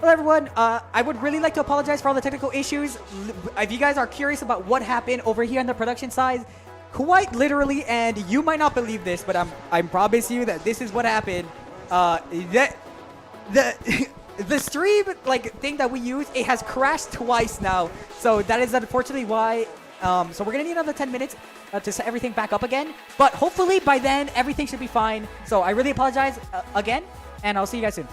Hello everyone, I would really like to apologize for all the technical issues. If you guys are curious about what happened over here on the production side, quite literally, and you might not believe this, but I promise you that this is what happened. The stream thing that we use, it has crashed twice now, so that is unfortunately why. So we're gonna need another 10 minutes to set everything back up again, but hopefully by then everything should be fine. So I really apologize again, and I'll see you guys soon.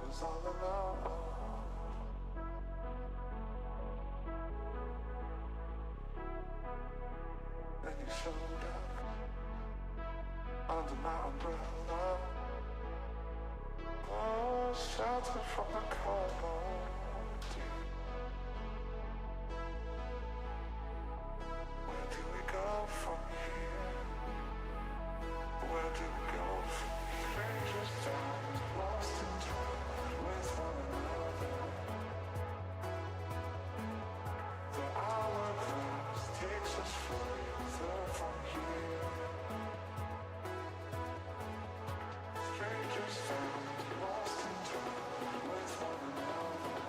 Was all alone, then you showed up under my umbrella. Oh, shelter from the cold. Where do we go from here? Where do we go from here? Strangers down, lost in time. With one another, the hourglass takes us further from here. Strangers found, lost in time with one another.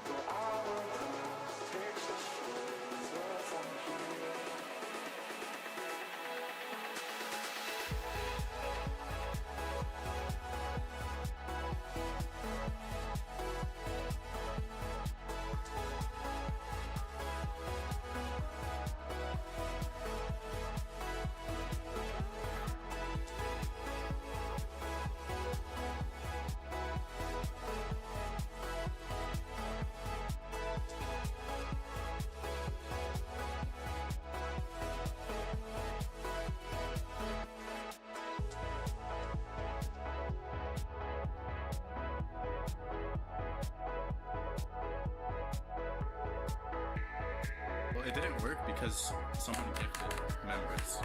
The hourglass takes us further from here. Well, it didn't work because someone gifted members.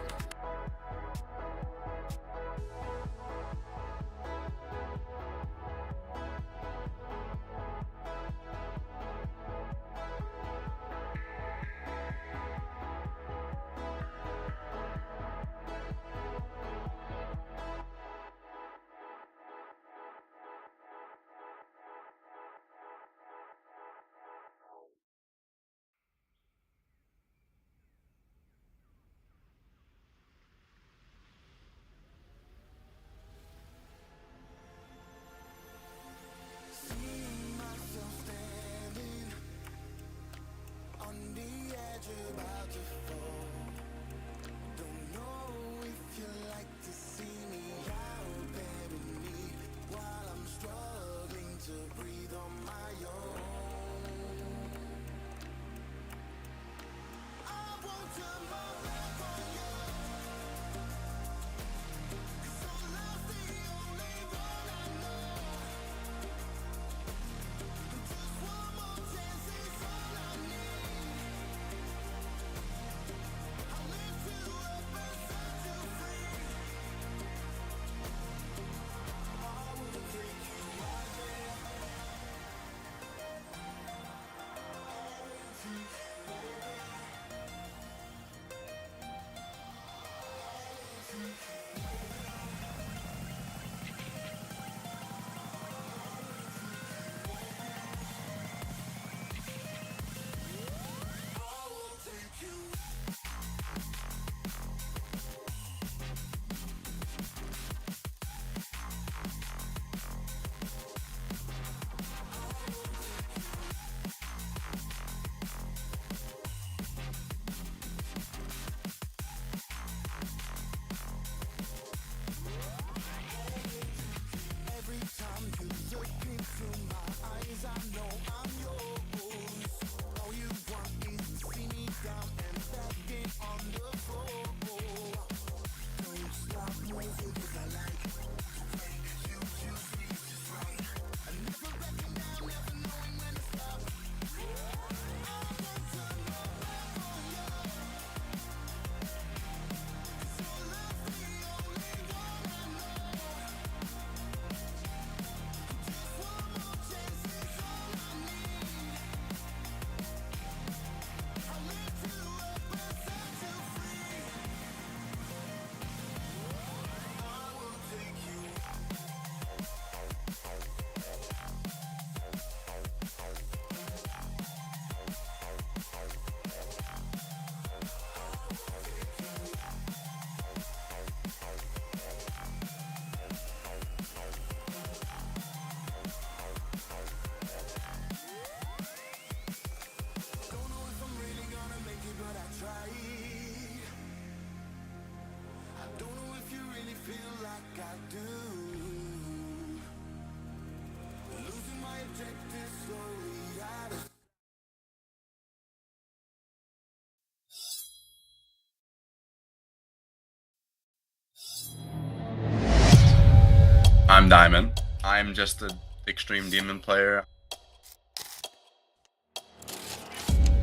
I'm Diamond. I'm just an extreme demon player.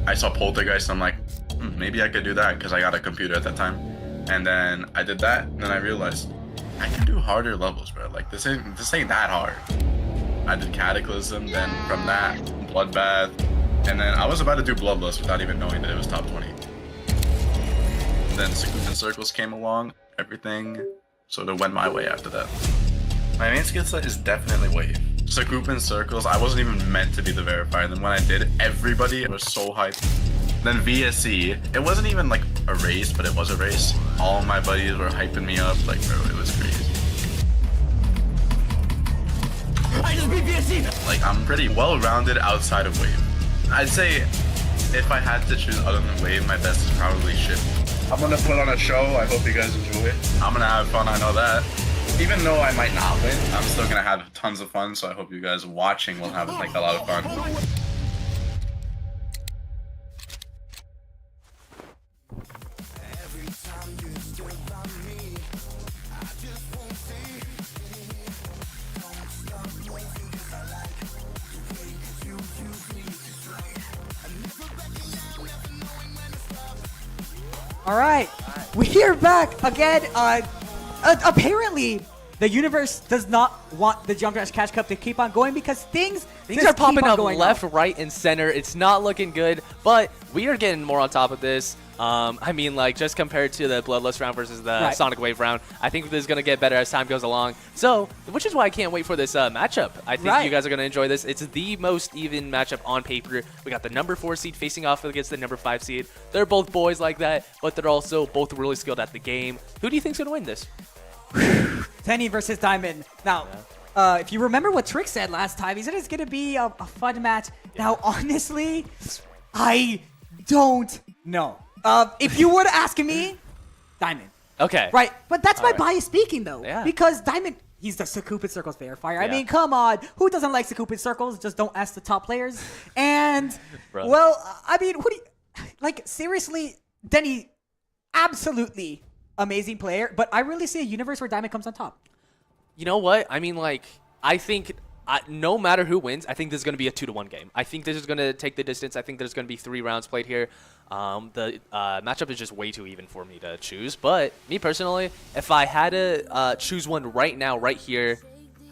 I saw Poltergeist, I'm like, maybe I could do that because I got a computer at that time. And then I did that, and then I realized I can do harder levels, bro. Like this ain't that hard. I did Cataclysm, then from that, Bloodbath, and then I was about to do Bloodlust without even knowing that it was top 20. And then Sequence Circles came along, everything sort of went my way after that. My main skill set is definitely Wave. Sequence Circles, I wasn't even meant to be the verifier, and then when I did, everybody was so hyped. Then VSC, it wasn't even like a race, but it was a race. All my buddies were hyping me up, like bro, it was crazy. I just beat VSC! Like, I'm pretty well-rounded outside of Wave. I'd say if I had to choose other than Wave, my best is probably Shift. I'm gonna put on a show, I hope you guys enjoy it. I'm gonna have fun, I know that. Even though I might not win, I'm still gonna have tons of fun, so I hope you guys watching will have like a lot of fun. All right, we are back again. Apparently, the universe does not want the Jump Dash Cash Cup to keep on going because things Things just are popping keep on up going left, up. right, and center. It's not looking good, but we are getting more on top of this. I mean, like, just compared to the Bloodlust round versus the Sonic Wave round, I think this is going to get better as time goes along. So, which is why I can't wait for this matchup. I think you guys are going to enjoy this. It's the most even matchup on paper. We got the number 4 seed facing off against the number 5 seed. They're both boys like that, but they're also both really skilled at the game. Who do you think's going to win this? Tenny versus Diamond. Now, if you remember what Trick said last time, he said it's going to be a fun match. Now, honestly, I don't know. If you were to ask me, Diamond. Okay. Right. But that's my bias speaking, though. Yeah. Because Diamond, he's the Sakupin Circles verifier. I mean, come on. Who doesn't like Sakupin Circles? Just don't ask the top players. And, well, I mean, who do you, like, seriously, Denny, absolutely amazing player. But I really see a universe where Diamond comes on top. You know what? I mean, like, I think no matter who wins, I think this is going to be a 2-1 game. I think this is going to take the distance. I think there's going to be 3 rounds played here. The matchup is just way too even for me to choose. But me personally, if I had to choose one right now, right here,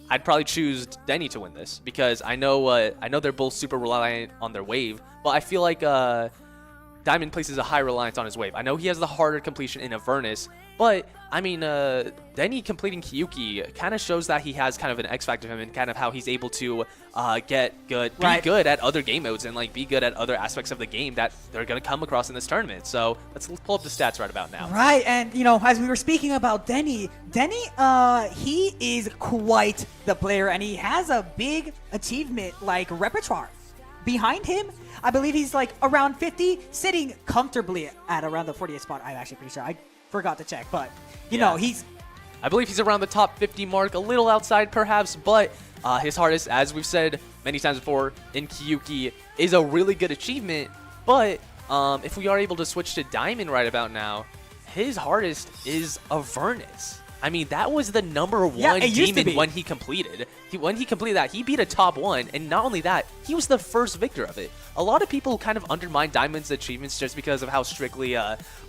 I'd probably choose Denny to win this because I know they're both super reliant on their wave, but I feel like Diamond places a high reliance on his wave. I know he has the harder completion in Avernus, but I mean, Denny completing Kyuki kind of shows that he has kind of an X factor to him and kind of how he's able to be good at other game modes and like be good at other aspects of the game that they're going to come across in this tournament. So let's pull up the stats right about now. Right, and you know, as we were speaking about Denny, he is quite the player and he has a big achievement like repertoire. Behind him, I believe he's like around 50, sitting comfortably at around the 40th spot. I'm actually pretty sure. I forgot to check, but you know, I believe he's around the top 50 mark, a little outside perhaps, but his hardest, as we've said many times before, in Kyuki is a really good achievement. But if we are able to switch to Diamond right about now, his hardest is Avernus. I mean, that was the number 1 demon when he completed. When he completed that, he beat a top 1, and not only that, he was the first victor of it. A lot of people kind of undermine Diamond's achievements just because of how strictly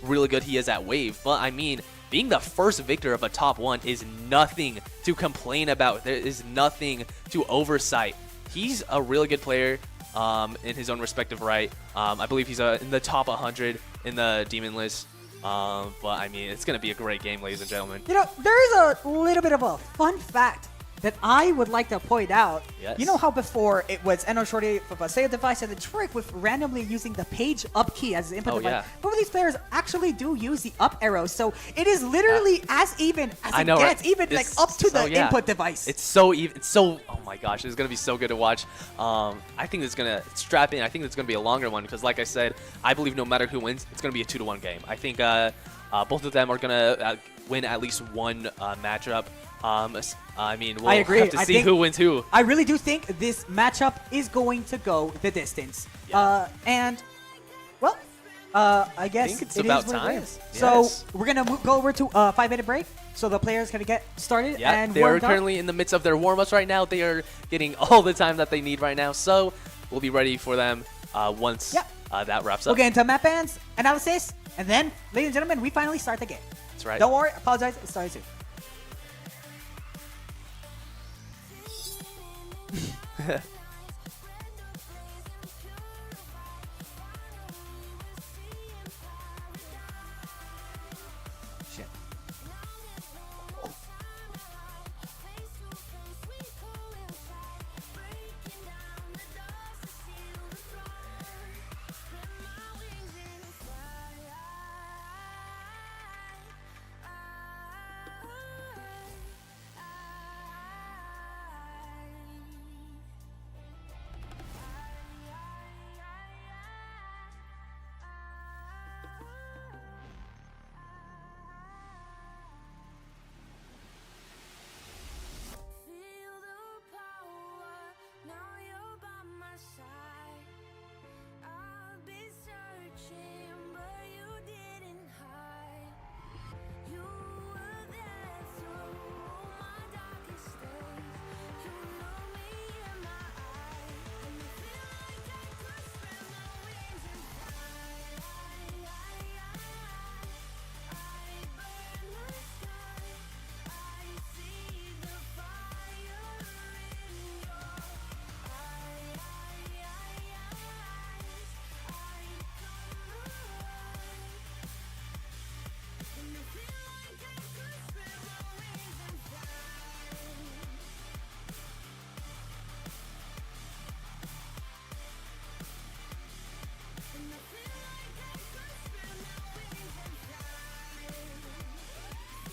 really good he is at Wave. But I mean, being the first victor of a top 1 is nothing to complain about. There is nothing to oversight. He's a really good player in his own respective right. I believe he's in the top 100 in the demon list. But I mean, it's going to be a great game, ladies and gentlemen. You know, there is a little bit of a fun fact that I would like to point out. Yes. You know how before it was Eno Shorty with a save device and the trick with randomly using the page up key as the input device. Yeah. Both of these players actually do use the up arrow, so it is literally as even as it gets, even like up to the input device. It's so even. It's so. Oh my gosh, it's gonna be so good to watch. I think it's gonna strap in. I think it's gonna be a longer one because, like I said, I believe no matter who wins, it's gonna be a 2-1 game. I think both of them are gonna win at least one matchup. I mean, we'll have to see who wins who. I really do think this matchup is going to go the distance. Yeah. And, well, I guess think it's it about is what time. it is. Yes. So we're gonna go over to a 5-minute break, so the players can get started Yeah, and they are warmed up. currently in the midst of their warm-ups right now. They are getting all the time that they need right now. So we'll be ready for them once Yep. that wraps We'll up. get into map bans, analysis, and then, ladies and gentlemen, we finally start the game. That's right. Don't worry, apologize, it started soon. Shit. Feel the power, now you're by my side. I've been searching, but you didn't hide. You were there through all my darkest days. You know me in my eyes, and I feel like I could spread my wings and fly. I burn the sky. I see the fire in your eyes. I come alive, and I feel like I could spread my wings and fly. And I feel like I could spread my wings and fly. See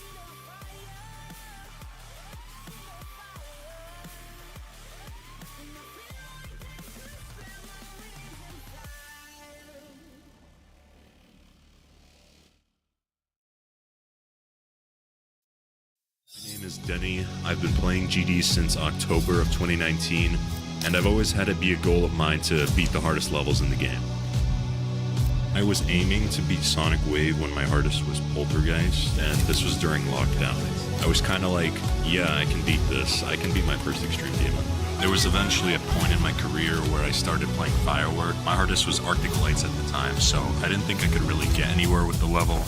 the fire, see the fire. And I feel like I could spread my wings and fly. My name is Denny. I've been playing GD since October of 2019, and I've always had it be a goal of mine to beat the hardest levels in the game. I was aiming to beat Sonic Wave when my hardest was Poltergeist, and this was during lockdown. I was kind of like, yeah, I can beat this. I can beat my first Extreme Demon. There was eventually a point in my career where I started playing Firework. My hardest was Arctic Lights at the time, so I didn't think I could really get anywhere with the level.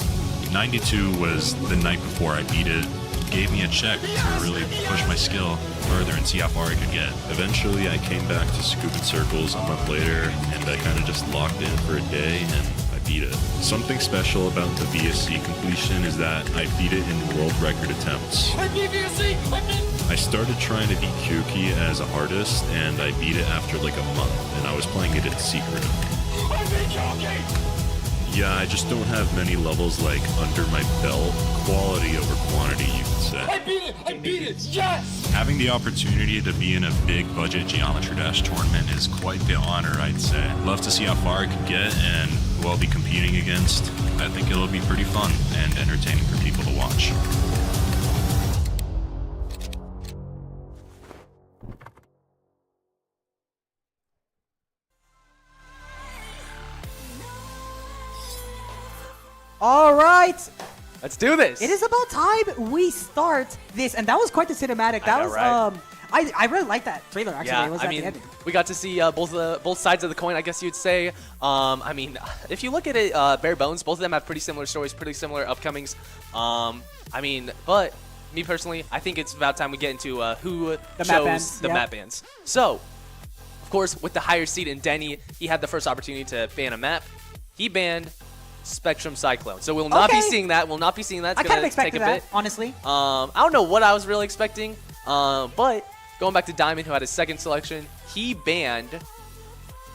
92 was the night before I beat it. Gave me a check to really push my skill further and see how far I could get. Eventually, I came back to Scoop and Circles a month later, and I kind of just locked in for a day, and I beat it. Something special about the VSC completion is that I beat it in world record attempts. I started trying to beat Kyuki as a hardest, and I beat it after like a month, and I was playing it in secret. Yeah, I just don't have many levels like under my belt. Quality over quantity, you could say. I beat it, yes! Having the opportunity to be in a big budget Geometry Dash tournament is quite the honor, I'd say. Love to see how far I could get and who I'll be competing against. I think it'll be pretty fun and entertaining for people to watch. All right, Let's do this. it is about time we start this, and that was quite the cinematic. That know, was right? I really like that trailer. Actually, Yeah, it was I at the mean, ending. we got to see both sides of the coin, I guess you'd say. I mean, if you look at it bare bones, both of them have pretty similar stories, pretty similar upcomings. I mean, but me personally, I think it's about time we get into who The map chose bans, the yeah. map bans. So, of course, with the higher seed in Denny, he had the first opportunity to ban a map. He banned Spectrum Cyclone. So we'll not be Okay. seeing that. We'll not be seeing that. It's I kind of gonna expected take a that, bit. honestly. I don't know what I was really expecting, but going back to Diamond, who had his second selection, he banned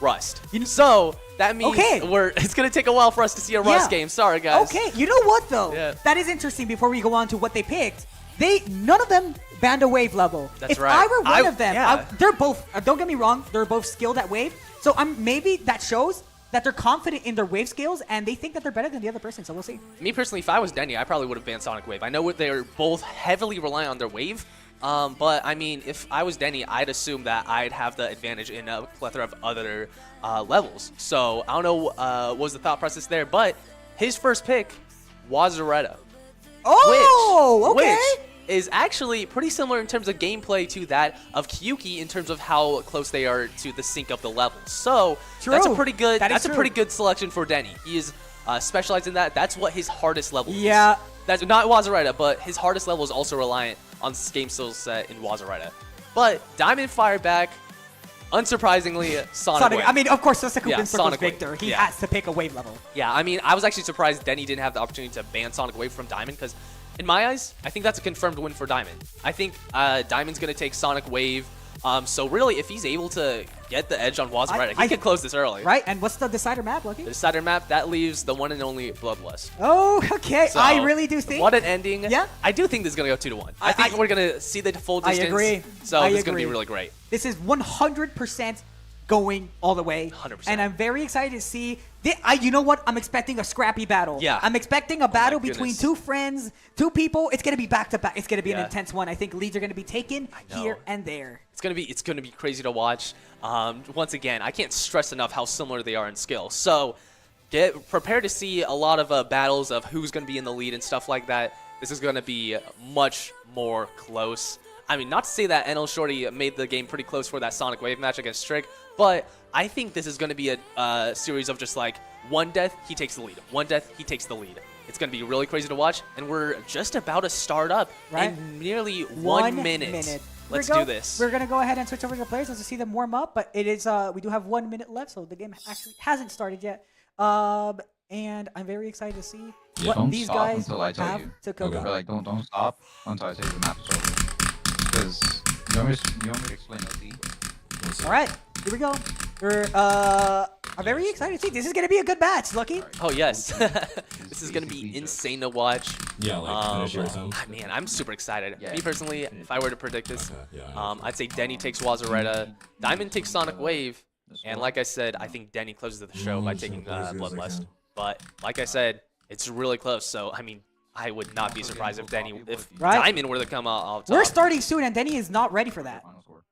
Rust. So that means Okay. it's gonna take a while for us to see a Rust Yeah. game. Sorry, guys. Okay, you know what though? Yeah. That is interesting. Before we go on to what they picked, none of them banned a wave level. That's if right. I were one of them, yeah. they're both. Don't get me wrong, they're both skilled at wave. So maybe that shows that they're confident in their wave skills and they think that they're better than the other person. So we'll see. Me personally, if I was Denny, I probably would have banned Sonic Wave. I know they are both heavily reliant on their wave, But I mean, if I was Denny, I'd assume that I'd have the advantage in a plethora of other levels. So I don't know what was the thought process there, but his first pick, Wazaretta. Oh, okay. Which is actually pretty similar in terms of gameplay to that of Kyuki in terms of how close they are to the sync of the levels. So that's a True. pretty good. That is That's a true. pretty good selection for Denny. He is specialized in that. That's what his hardest level is. Yeah. That's not Wazaretta, but his hardest level is also reliant on game skill set in Wazaretta. But Diamond fired back. Unsurprisingly, Sonic Wave. I mean, of course, Susaku Yeah, wins for Sonic Wave. Victor. He Yeah. has to pick a wave level. Yeah, I mean, I was actually surprised Denny didn't have the opportunity to ban Sonic Wave from Diamond because, in my eyes, I think that's a confirmed win for Diamond. I think Diamond's going to take Sonic Wave. So really, if he's able to get the edge on Wazaretta, he could close this early. Right? And what's the decider map, Lucky? The decider map, that leaves the one and only Bloodlust. Oh, okay. So, I really do think. What an ending. Yeah. I do think this is going to go 2-1. I think we're going to see the full I distance. agree. So I this is going to be agree. really great. This is 100% going all the way. 100%. And I'm very excited to see. You know what? I'm expecting a scrappy battle. Yeah. I'm expecting a battle between goodness. two friends, two people. It's going to be back to back. It's going to be an Yeah. intense one. I think leads are going to be taken know. here and there. It's gonna be crazy to watch. Once again, I can't stress enough how similar they are in skill. So get prepared to see a lot of battles of who's gonna be in the lead and stuff like that. This is gonna be much more close. I mean, not to say that NL Shorty made the game pretty close for that Sonic Wave match against Strick, but I think this is gonna be a series of just like one death, he takes the lead. One death, he takes the lead. It's going to be really crazy to watch, and we're just about to start up Right. in nearly 1 minute. Let's do this. We're gonna go ahead and switch over to the players as to see them warm up, but it is we do have 1 minute left, so the game actually hasn't started yet. And I'm very excited to see what Don't these stop guys until I tell have you. to cook Or, up. like don't stop until I say the map is over. Because you want me to explain it? All right, here we go. We're I'm very excited to see. This is gonna be a good match, Lucky. Oh, yes. This is going to be insane to watch. Yeah, like finish your attempt. Man, I'm super excited. Yeah. Me personally, if I were to predict this, Okay, yeah. I'd say Denny takes Wazaretta, Diamond takes Sonic Wave, and like I said, I think Denny closes the show by taking Bloodlust. But like I said, it's really close, so I mean, I would not be surprised if Right. Diamond were to come out top. We're starting soon, and Denny is not ready for that. Final score.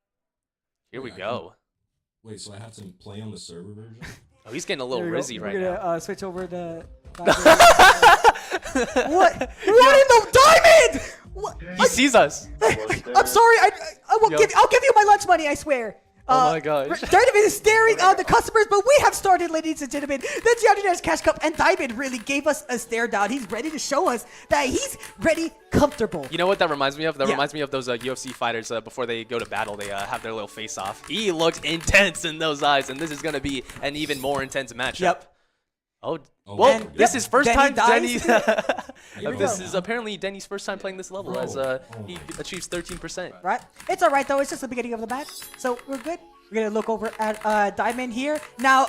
Here we go. Wait, so I have to play on the server version? Oh, he's getting a little Here we go. rizzy We're right gonna now. switch over to. What? What in the diamond? What? He sees us. I'm sorry. I will Yo. I'll give you my lunch money. I swear. Oh my gosh. Diamond is staring at the customers, but we have started, ladies and gentlemen. The Giannis Cash Cup, and Diamond really gave us a stare down. He's ready to show us that he's ready, comfortable. You know what that reminds me of? That Yeah. reminds me of those UFC fighters before they go to battle. They have their little face-off. He looks intense in those eyes, and this is going to be an even more intense matchup. Yep. Oh, Oh, well, And- this yep, is first Denny time dies. Denny. This go. is apparently Denny's first time playing this level, Bro. as Oh he my. achieves 13%. Right? It's all right though. It's just the beginning of the match, so we're good. We're gonna look over at Diamond here now.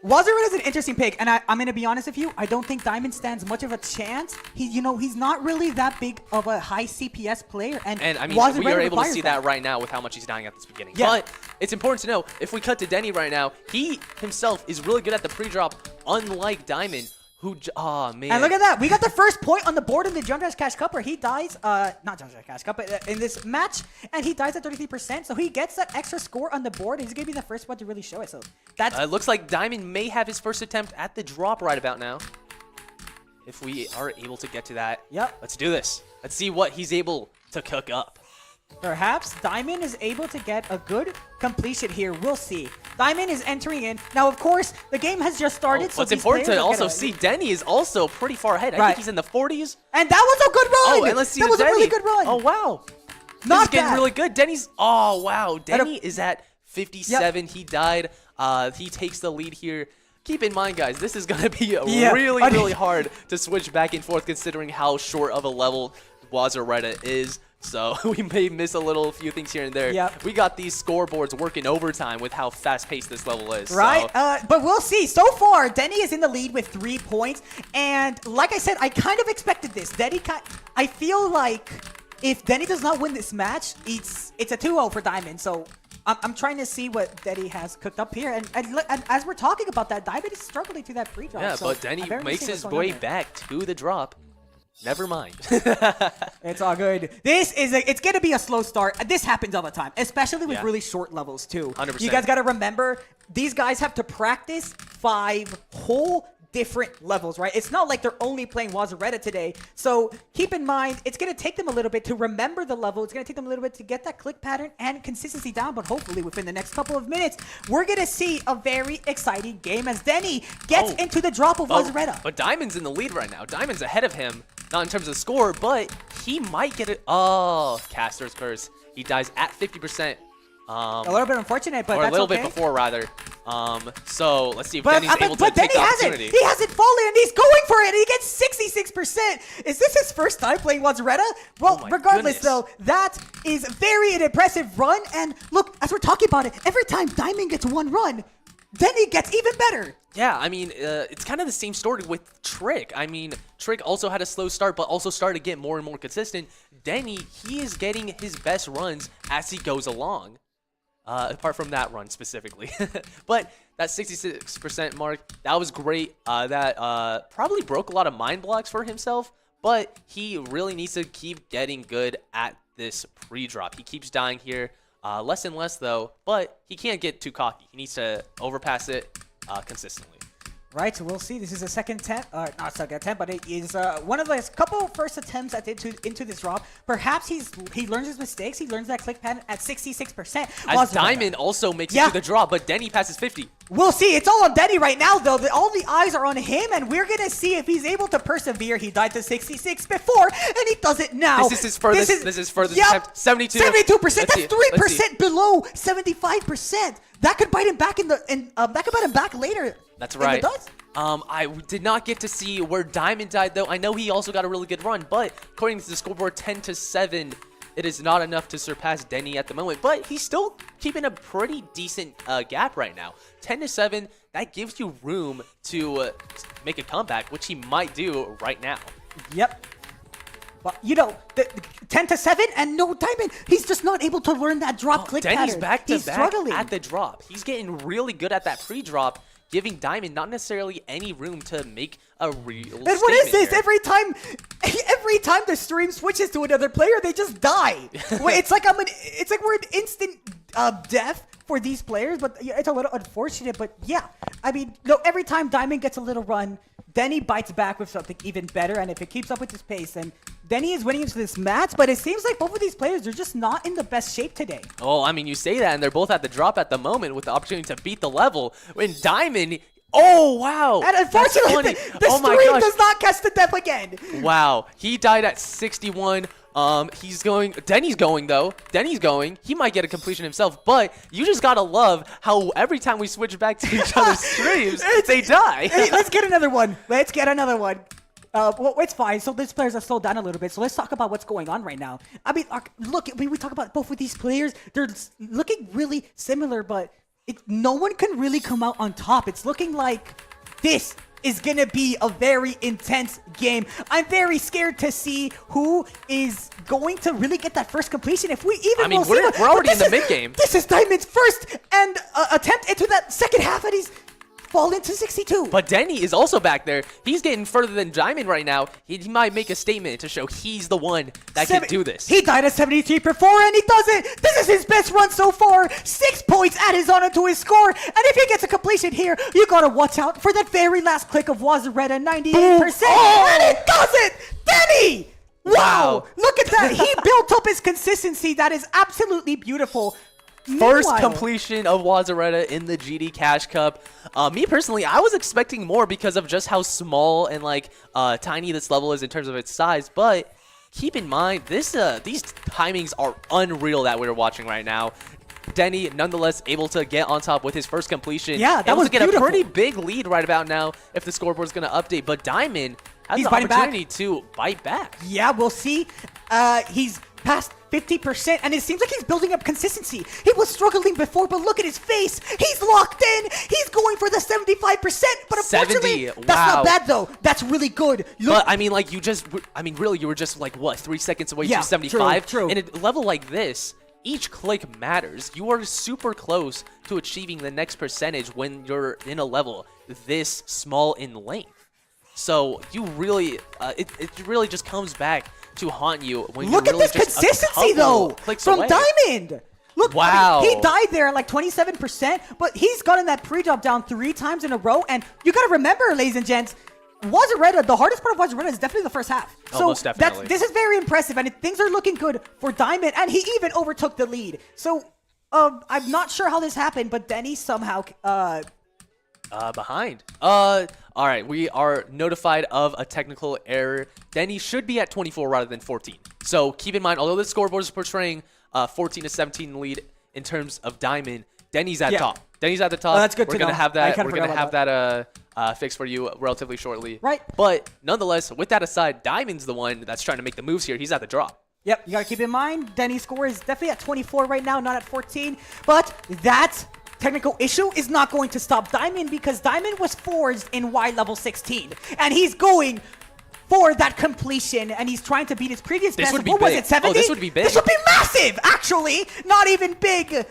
Wazaretta is an interesting pick, and I'm gonna be honest with you. I don't think Diamond stands much of a chance. He's not really that big of a high CPS player, and And I mean, we are able to see that right now with how much he's dying at this beginning. Yeah. But it's important to know, if we cut to Denny right now, he himself is really good at the pre-drop, unlike Diamond, who, oh man. And look at that. We got the first point on the board in the John Josh Cash Cup where he dies, not John Josh Cash Cup, but in this match, and he dies at 33%. So he gets that extra score on the board, and he's going to be the first one to really show it. So that's Looks like Diamond may have his first attempt at the drop right about now. If we are able to get to that. Yep. Let's do this. Let's see what he's able to cook up. perhaps Diamond is able to get a good completion here. We'll see. Diamond is entering in. Now, of course, the game has just started. so What's these important to players are also gonna- see, Denny is also pretty far ahead. I Right. think he's in the 40s. And that was a good run. Oh, and let's see That the was Denny. a really good run. Oh, wow. This Not is getting bad. really good. Denny's, oh, wow. Denny is at 57. He died. He takes the lead here. Keep in mind, guys, this is going to be Yeah. really, really hard to switch back and forth considering how short of a level Wazaretta is. So we may miss a few things here and there. Yep. We got these scoreboards working overtime with how fast-paced this level is. Right, So. but we'll see. So far, Denny is in the lead with 3 points, and like I said, I kind of expected this. I feel like if Denny does not win this match, it's a 2-0 for Diamond. So I'm trying to see what Denny has cooked up here, and as we're talking about that, Diamond is struggling to that pre-drop. Yeah, so but Denny I'm very makes interested his what's going way on there. back to the drop. never mind. It's all good. It's gonna be a slow start. This happens all the time, especially with Yeah. really short levels too. 100%. You guys gotta remember, these guys have to practice 5 whole different levels, right? It's not like they're only playing Wazareta today. So keep in mind, it's gonna take them a little bit to remember the level. It's gonna take them a little bit to get that click pattern and consistency down. But hopefully within the next couple of minutes, we're gonna see a very exciting game as Denny gets into the drop of Wazareta. But Diamond's in the lead right now. Diamond's ahead of him, not in terms of score, but he might get it. Oh, Caster's Curse. He dies at 50%. A little bit unfortunate, but or that's a little okay. bit before, rather. So let's see if But, Denny's able to but take Denny the hasn't. opportunity. He hasn't fallen, and he's going for it. He gets 66%. Is this his first time playing Wazareta? Well, Oh my regardless, goodness. though, that is very an impressive run. And look, as we're talking about it, every time Diamond gets one run, Denny gets even better. Yeah, I mean, it's kind of the same story with Trick. I mean, Trick also had a slow start, but also started to get more and more consistent. Denny, he is getting his best runs as he goes along. Apart from that run specifically. But that 66% mark, that was great. That probably broke a lot of mind blocks for himself, but he really needs to keep getting good at this pre-drop. He keeps dying here. Less and less, though, but he can't get too cocky. He needs to overpass it consistently. Right, so we'll see. This is a second attempt, not second attempt, but it is one of the couple first attempts into this drop. Perhaps he learns his mistakes. He learns that click pattern at 66%. As Diamond also makes it to the drop, but Denny passes 50. We'll see. It's all on Denny right now, though. All the eyes are on him, and we're going to see if he's able to persevere. He died to 66 before, and he does it now. This is his furthest. This is his furthest Yep, attempt. 72. 72%. Let's That's see. 3% below 75%. That could bite him back that could bite him back later. That's if right. it does. I did not get to see where Diamond died, though. I know he also got a really good run, but according to the scoreboard, 10-7, it is not enough to surpass Denny at the moment. But he's still keeping a pretty decent gap right now. 10-7, that gives you room to make a comeback, which he might do right now. Yep. But, you know, the 10-7 and no Diamond. He's just not able to learn that drop click Denny's pattern. back to He's back struggling. at the drop. He's getting really good at that pre-drop, giving Diamond not necessarily any room to make a real And what is this? here. Every time the stream switches to another player, they just die. It's like we're in instant death for these players, but it's a little unfortunate. But yeah, I mean, no, every time Diamond gets a little run, Denny bites back with something even better, and if it keeps up with this pace, then Denny is winning into this match. But it seems like both of these players are just not in the best shape today. Oh, I mean, you say that, and they're both at the drop at the moment with the opportunity to beat the level. When Diamond, oh wow, And unfortunately, that's funny. the Oh my stream gosh. does not catch the death again. Wow, he died at 61. He's going. Denny's going though. Denny's going. He might get a completion himself, but you just gotta love how every time we switch back to each other's streams, they die. Hey, let's get another one. Let's get another one. Well, it's fine. So these players have slowed down a little bit. So let's talk about what's going on right now. I mean, look, we talk about both of these players. They're looking really similar, but no one can really come out on top. It's looking like this is going to be a very intense game. I'm very scared to see who is going to really get that first completion. If we even I mean, will see we're already in the mid-game. This is Diamond's first and attempt into that second half, and he's fallen to 62. But Denny is also back there. He's getting further than Diamond right now. He might make a statement to show he's the one that can do this. He died at 73 before, and he does it. This is his best run so far. 6 points added on to his score. And if he gets a completion here, you gotta watch out for that very last click of Wazareta, 98%. And it does it! Denny! Wow! Look at that. He built up his consistency. That is absolutely beautiful. First Meanwhile, completion of Wazareta in the GD Cash Cup. Me personally, I was expecting more because of just how small and like tiny this level is in terms of its size. But keep in mind, these timings are unreal that we're watching right now. Denny, nonetheless, able to get on top with his first completion. Yeah, that able was to get beautiful. a pretty big lead right about now if the scoreboard's going to update. But Diamond has He's the biting back. opportunity to bite back. Yeah, we'll see. He's past 50%, and it seems like he's building up consistency. He was struggling before, but look at his face. He's locked in. He's going for the 75%, but unfortunately, 70, that's wow. not bad, though. That's really good. Look, But I mean, like really, you were just like what 3 seconds away Yeah, to 75. true. In a level like this, each click matters. You are super close to achieving the next percentage when you're in a level this small in length. So you really, it really just comes back to haunt you when Look you're at really this just a consistency, couple though, clicks from away. Diamond. Look, Wow. I mean, he died there at like 27%, but he's gotten that pre-drop down 3 times in a row. And you got to remember, ladies and gents, Wazareta, the hardest part of Wazareta is definitely the first half. Oh, So most definitely. this is very impressive, and things are looking good for Diamond, and he even overtook the lead. So I'm not sure how this happened, but Denny somehow Behind. All right, we are notified of a technical error. Denny should be at 24 rather than 14. So keep in mind, although the scoreboard is portraying 14 to 17 lead in terms of Diamond, Denny's at top. Denny's at the top. that's good We're to gonna know. have I that. kinda We're gonna forgot have about that fixed for you relatively shortly. Right. But nonetheless, with that aside, Diamond's the one that's trying to make the moves here. He's at the drop. Yep, you got to keep in mind, Denny's score is definitely at 24 right now, not at 14. But that technical issue is not going to stop Diamond because Diamond was forged in Y level 16. And he's going for that completion, and he's trying to beat his previous This best. would be What was big. it, 70? Oh, this would be big. This would be massive, actually. Not even big.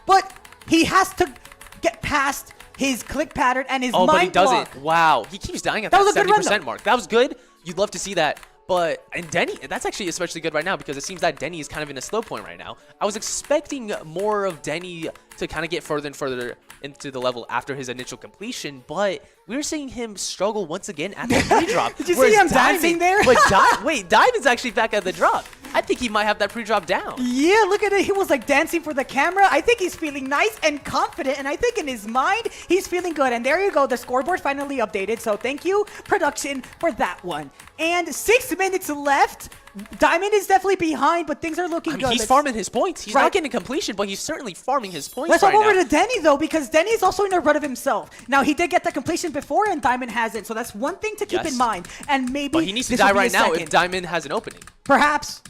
But he has to get past his click pattern and his Oh, but he mind block. doesn't. Wow. He keeps dying at That that was a good run, 70% though. mark. That was good. You'd love to see that. But, and Denny, that's actually especially good right now because it seems that Denny is kind of in a slow point right now. I was expecting more of Denny to kind of get further and further into the level after his initial completion, but we were seeing him struggle once again at the pre-drop. Did you see him dancing there? But wait, Diamond's actually back at the drop. I think he might have that pre-drop down. Yeah, look at it. He was like dancing for the camera. I think he's feeling nice and confident, and I think in his mind, he's feeling good. And there you go. The scoreboard finally updated. So thank you, production, for that one. And 6 minutes left. Diamond is definitely behind, but things are looking good. He's Let's- farming his points. He's Right. not getting a completion, but he's certainly farming his points Let's right hop over now. to Denny, though, because Denny is also in a run of himself. Now, he did get the completion before, and Diamond hasn't. So that's one thing to keep Yes. in mind. And maybe But he needs to this die will be right a now second. if Diamond has an opening. Perhaps.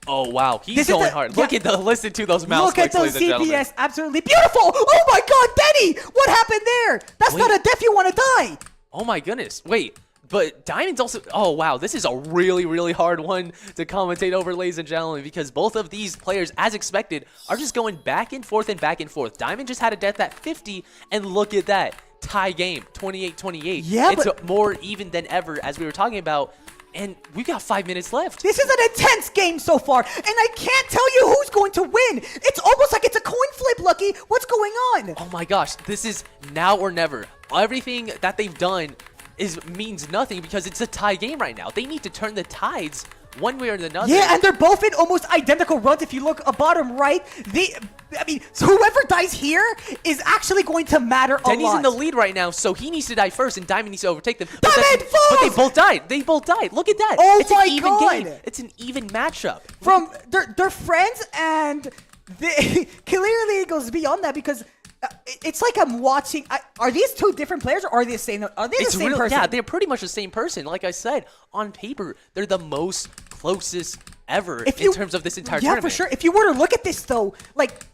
Oh, wow. He's This is going the- hard. yeah. Look at the, listen to those mouse Look at clicks, those ladies and gentlemen. CPS. Absolutely beautiful. Oh, my God, Denny. What happened there? That's Wait. not a death you want to die. Oh my goodness. Wait, but Diamond's also... Oh, wow. This is a really, really hard one to commentate over, ladies and gentlemen, because both of these players, as expected, are just going back and forth and back and forth. Diamond just had a death at 50, and look at that. Tie game, 28-28. Yeah, it's but- more even than ever, as we were talking about, and we got 5 minutes left. This is an intense game so far, and I can't tell you who's going to win. It's almost like it's a coin flip, Lucky. What's going on? Oh my gosh, this is now or never. Everything that they've done means nothing because it's a tie game right now. They need to turn the tides one way or another. Yeah, and they're both in almost identical runs. If you look bottom right, so whoever dies here is actually going to matter a lot. Denny's in the lead right now, so he needs to die first, and Diamond needs to overtake them. But Diamond but they falls! both died. They both died. Look at that. Oh it's my an even God. game. It's an even matchup. From they're friends, and they clearly it goes beyond that because it's like I'm watching. Are these two different players, or are they the same? Are they the same person? Yeah, they're pretty much the same person. Like I said, on paper, they're the most closest ever in terms of this entire tournament. Yeah, for sure. If you were to look at this though, like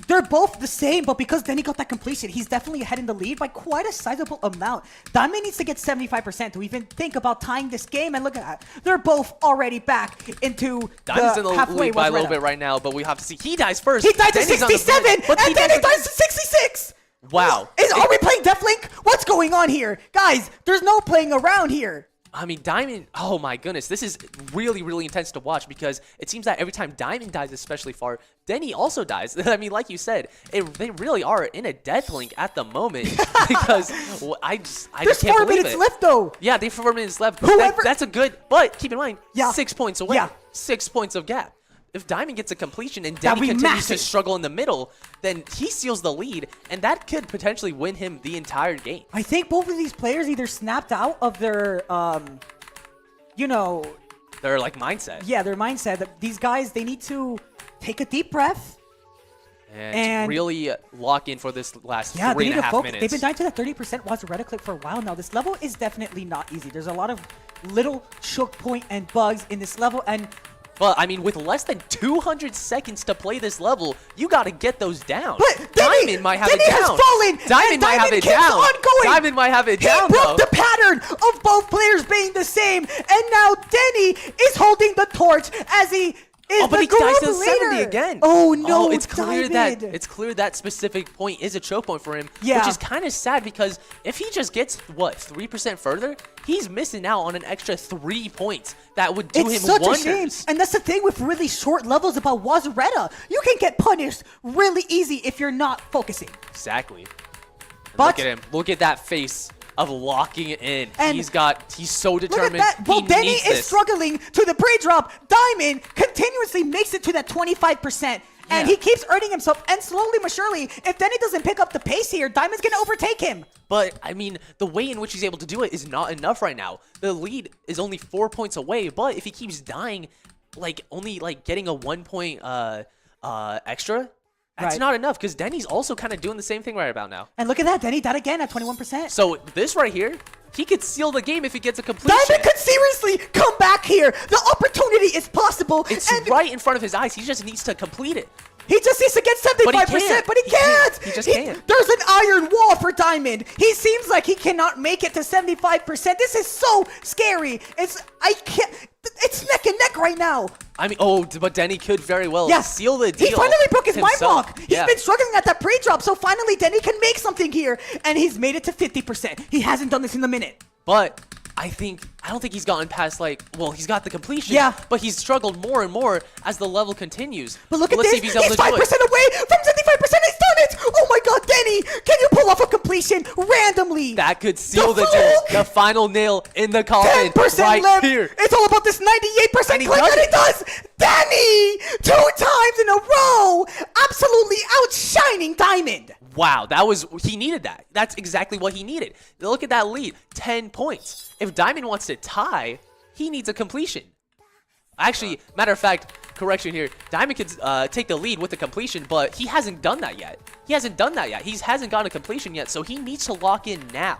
they're both the same, but because Denny got that completion, he's definitely ahead in the lead by quite a sizable amount. Diamond needs to get 75% to even think about tying this game, and look at that. They're both already back into Diamond's the in the halfway lead by a little Wazareta. bit right now, but we have to see. He dies first. He died to Denny's on the 67, bridge, but and then he dies to 66! Wow. Are we playing Deathlink? What's going on here? Guys, there's no playing around here. I mean, Diamond, oh my goodness, this is really, really intense to watch because it seems that every time Diamond dies, especially far, Denny also dies. I mean, like you said, they really are in a death link at the moment because I just There's can't 4 believe minutes it. left, though. Yeah, they have 4 minutes left. Whoever- That's a good, but keep in mind, Yeah. 6 points away. Yeah. 6 points of gap. If Diamond gets a completion and That'd Denny be continues to massive. struggle in the middle, then he seals the lead, and that could potentially win him the entire game. I think both of these players either snapped out of their, Their like mindset. yeah, their mindset. That these guys, they need to take a deep breath. And really lock in for this last Yeah, they three need and a to half focus. minutes. They've been dying to that 30% Wazareta clip for a while now. This level is definitely not easy. There's a lot of little choke point and bugs in this level, and But, I mean, with less than 200 seconds to play this level, you got to get those down. But Diamond might have Denny it down. has fallen, Diamond and might have Diamond it keeps down. on going. Diamond might have it he down, broke though. the pattern of both players being the same, and now Denny is holding the torch as he is Oh, but the he dies to the group 70 leader. again. Oh no, Oh, it's clear that Diamond. it's clear that specific point is a choke point for him, Yeah. which is kind of sad because if he just gets 3% further, he's missing out on an extra 3 points that would do It's him such wonders. a shame. And that's the thing with really short levels about Wazaretta. You can get punished really easy if you're not focusing. Exactly. And But- look at him. Look at that face of locking it in. And he's so Look at determined. that. While He Denny needs is this. struggling to the pre-drop, Diamond continuously makes it to that 25%. And Yeah. he keeps earning himself. And slowly but surely, if Denny doesn't pick up the pace here, Diamond's going to overtake him. But, I mean, the way in which he's able to do it is not enough right now. The lead is only 4 points away, but if he keeps dying, only getting a 1 point extra, that's Right. not enough because Denny's also kind of doing the same thing right about now. And look at that. Denny died again at 21%. So this right here, he could seal the game if he gets a completion. Diamond could seriously come back here. The opportunity is possible. It's and right in front of his eyes. He just needs to complete it. He just needs to get 75%, but he can't. He just can't. There's an iron wall for Diamond. He seems like he cannot make it to 75%. This is so scary. It's neck and neck right now. I mean, but Denny could very well Yes. seal the deal. He finally broke his mind himself. block. He's Yeah. been struggling at that pre-drop, so finally Denny can make something here, and he's made it to 50%. He hasn't done this in a minute. But I don't think he's gotten past he's got the completion. Yeah. But he's struggled more and more as the level continues. But look at Let's this. see if he's able He's to do 5% it. away from 75%. He's done it. Oh my God, Denny. Can you pull off a completion randomly? That could seal the deal. fluke. The final nail in the coffin 10% right left. here. It's all about this 98% And he click, does and he it. does. Denny, 2 times in a row, absolutely outshining Diamond. Wow, he needed that. That's exactly what he needed. Look at that lead, 10 points. If Diamond wants to tie, he needs a completion. Actually, matter of fact, correction here, Diamond could take the lead with the completion, but he hasn't done that yet. He hasn't gotten a completion yet, so he needs to lock in now.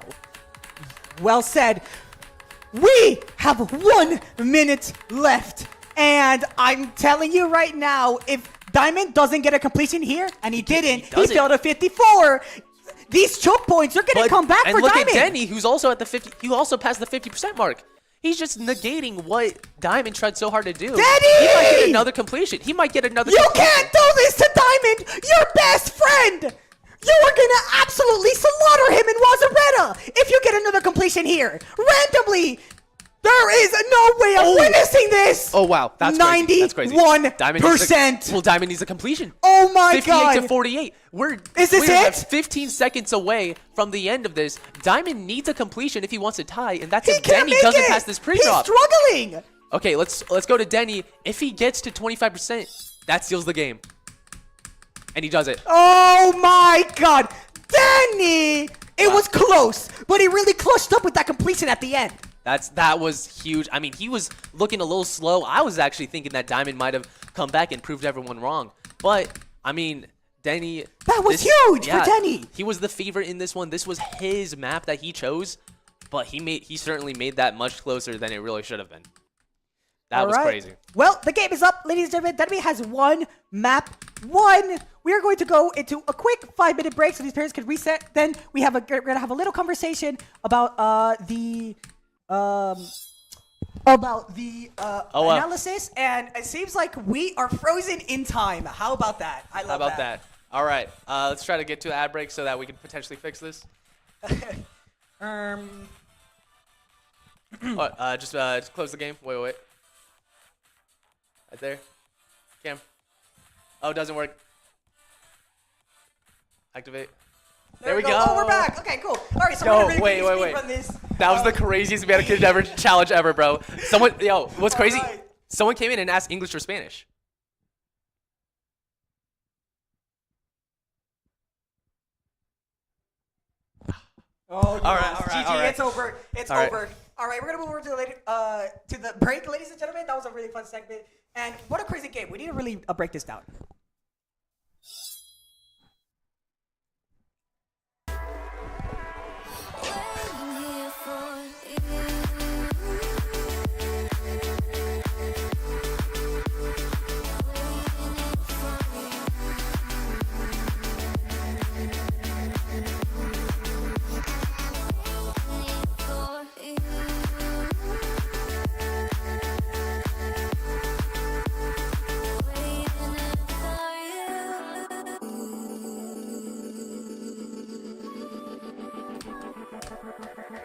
Well said. We have 1 minute left, and I'm telling you right now, if Diamond doesn't get a completion here, and he didn't, he doesn't. failed at 54. These choke points are going to come back and for look Diamond. at Denny, who's also at the 50. He also passed the 50% mark. He's just negating what Diamond tried so hard to do. Denny! He might get another completion. He might get another. You completion. can't do this to Diamond, your best friend. You are gonna absolutely slaughter him in Wazaretta if you get another completion here. Randomly. There is no way of witnessing this. Oh wow, that's crazy. That's crazy. 91%. Diamond needs a completion. Oh my 58 God. to 48. Is this we're it? 15 seconds away from the end of this. Diamond needs a completion if he wants to tie, and that's He if can't Denny make doesn't it. pass this He's pre-drop. struggling. Okay, let's go to Denny. If he gets to 25%, that seals the game. And he does it. Oh my God. Denny. It was close, but he really clutched up with that completion at the end. That was huge. I mean, he was looking a little slow. I was actually thinking that Diamond might have come back and proved everyone wrong. But, I mean, Denny... That was huge for Denny. He was the favorite in this one. This was his map that he chose. But he certainly made that much closer than it really should have been. That was crazy. Well, the game is up, ladies and gentlemen. Denny has one map. We are going to go into a quick 5-minute break so these players can reset. Then we're going to have a little conversation about the analysis, and it seems like we are frozen in time. How about that? I love How about that? All right. Let's try to get to an ad break so that we can potentially fix this. Just close the game. Wait. Right there. Cam. Oh, it doesn't work. Activate. There we go. Oh, we're back. Okay, cool. All right, so Yo, we're going to wait. run this. That was the craziest Mannequin ever challenge ever, bro. What's crazy? Alright. Someone came in and asked English or Spanish. Oh, All right. GG, it's over. It's All right. over. All right, we're gonna move over to the break, ladies and gentlemen. That was a really fun segment, and what a crazy game. We need to really break this down. Waiting here for you. Nothing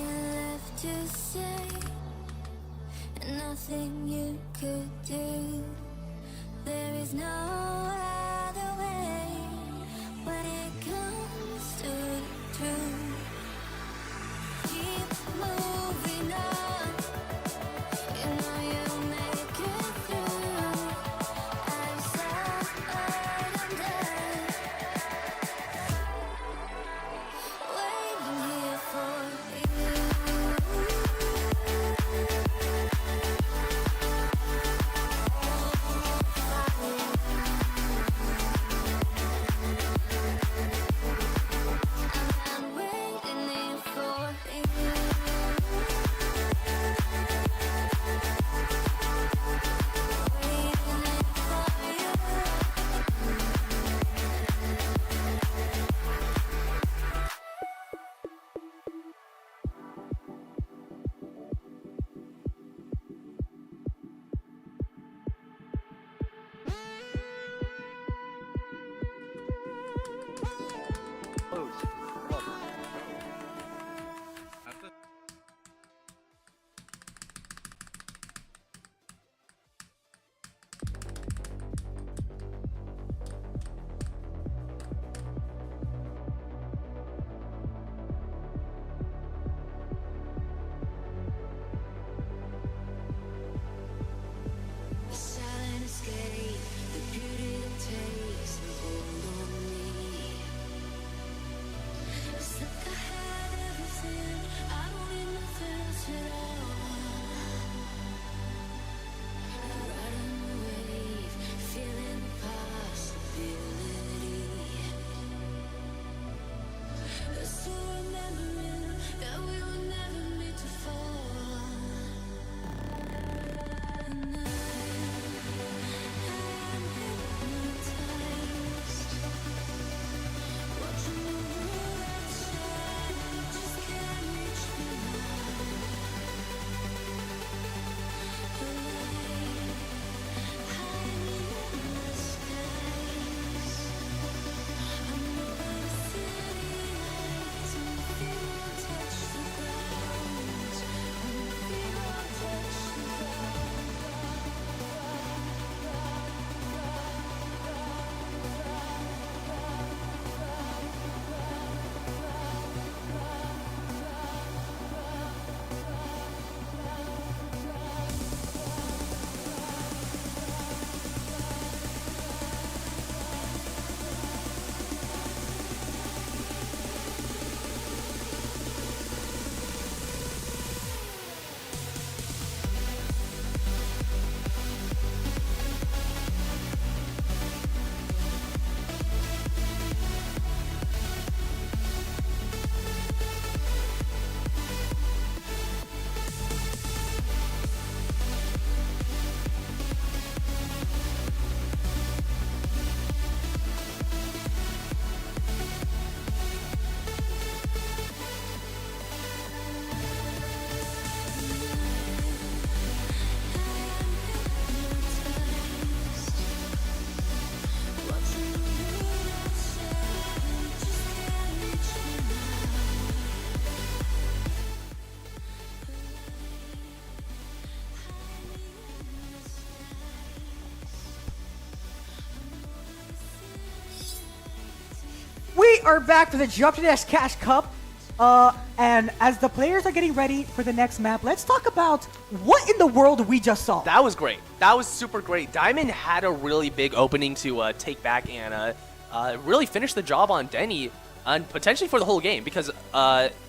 left to say, and nothing you could do. There is no other way when it comes to the truth. Keep moving on, you know you'll make it through. I'm so done, waiting here for you. I'm waiting here for you. Waiting here for you. The silent escape, the beauty that takes a hold on me. It's like I had everything, I don't need nothing else at all. Riding the wave, feeling the possibility. Still remembering that we were never meant to fall. And I am hypnotized, watching the world outside, just can't reach me now. The light hiding in the skies. I'm over the city lights, and my feet won't touch the ground. And my feet won't touch the ground. We are back for the Jump to Dash Cash Cup. And as the players are getting ready for the next map, let's talk about what in the world we just saw. That was great. That was super great. Diamond had a really big opening to take back and really finish the job on Denny, and potentially for the whole game. Because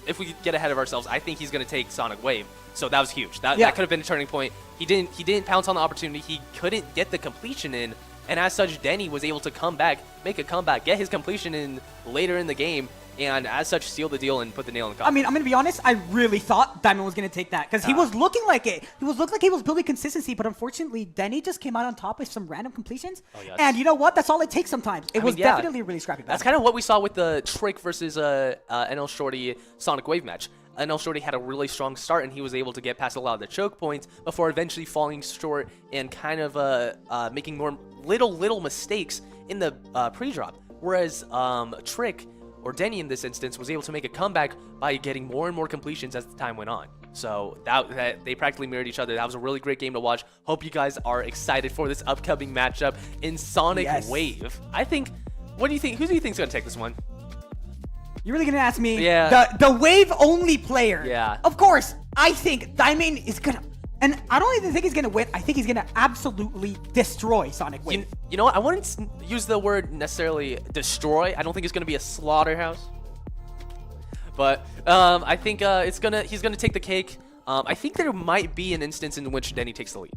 if we get ahead of ourselves, I think he's going to take Sonic Wave. So that was huge. That could have been a turning point. He didn't pounce on the opportunity. He couldn't get the completion in. And as such, Denny was able to come back, make a comeback, get his completion in later in the game, and as such seal the deal and put the nail in the coffin. I mean, I'm going to be honest. I really thought Diamond was going to take that because he was looking like it. He was looking like he was building consistency, but unfortunately, Denny just came out on top with some random completions. Oh, yes. And you know what? That's all it takes sometimes. It I was mean, yeah. definitely a really scrappy battle. That's kind of what we saw with the Trick versus NL Shorty Sonic Wave match. NL Shorty had a really strong start, and he was able to get past a lot of the choke points before eventually falling short and kind of making more little mistakes in the pre-drop. Whereas Trick, or Denny in this instance, was able to make a comeback by getting more and more completions as the time went on. So that they practically mirrored each other. That was a really great game to watch. Hope you guys are excited for this upcoming matchup in Sonic Wave. I think, what do you think? Who do you think is going to take this one? You're really gonna ask me? Yeah. The wave only player. Yeah. Of course, I think Diamond is gonna, and I don't even think he's gonna win. I think he's gonna absolutely destroy Sonic Wave. You know what? I wouldn't use the word necessarily destroy. I don't think it's gonna be a slaughterhouse. But I think he's gonna take the cake. I think there might be an instance in which Denny takes the lead.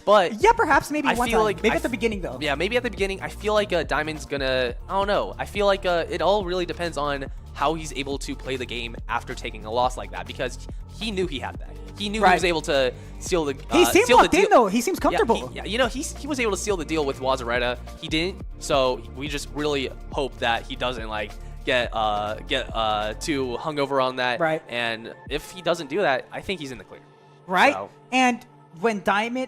But yeah, perhaps maybe I one feel time. like Maybe at the beginning though. Yeah, maybe at the beginning. I feel like Diamond's gonna. I don't know. I feel like it all really depends on how he's able to play the game after taking a loss like that, because he knew he had that. He knew he was able to seal the. He seemed locked in though. He seems comfortable. Yeah, you know, he was able to seal the deal with Wazareta. He didn't. So we just really hope that he doesn't like get too hungover on that. Right. And if he doesn't do that, I think he's in the clear. Right. So. And when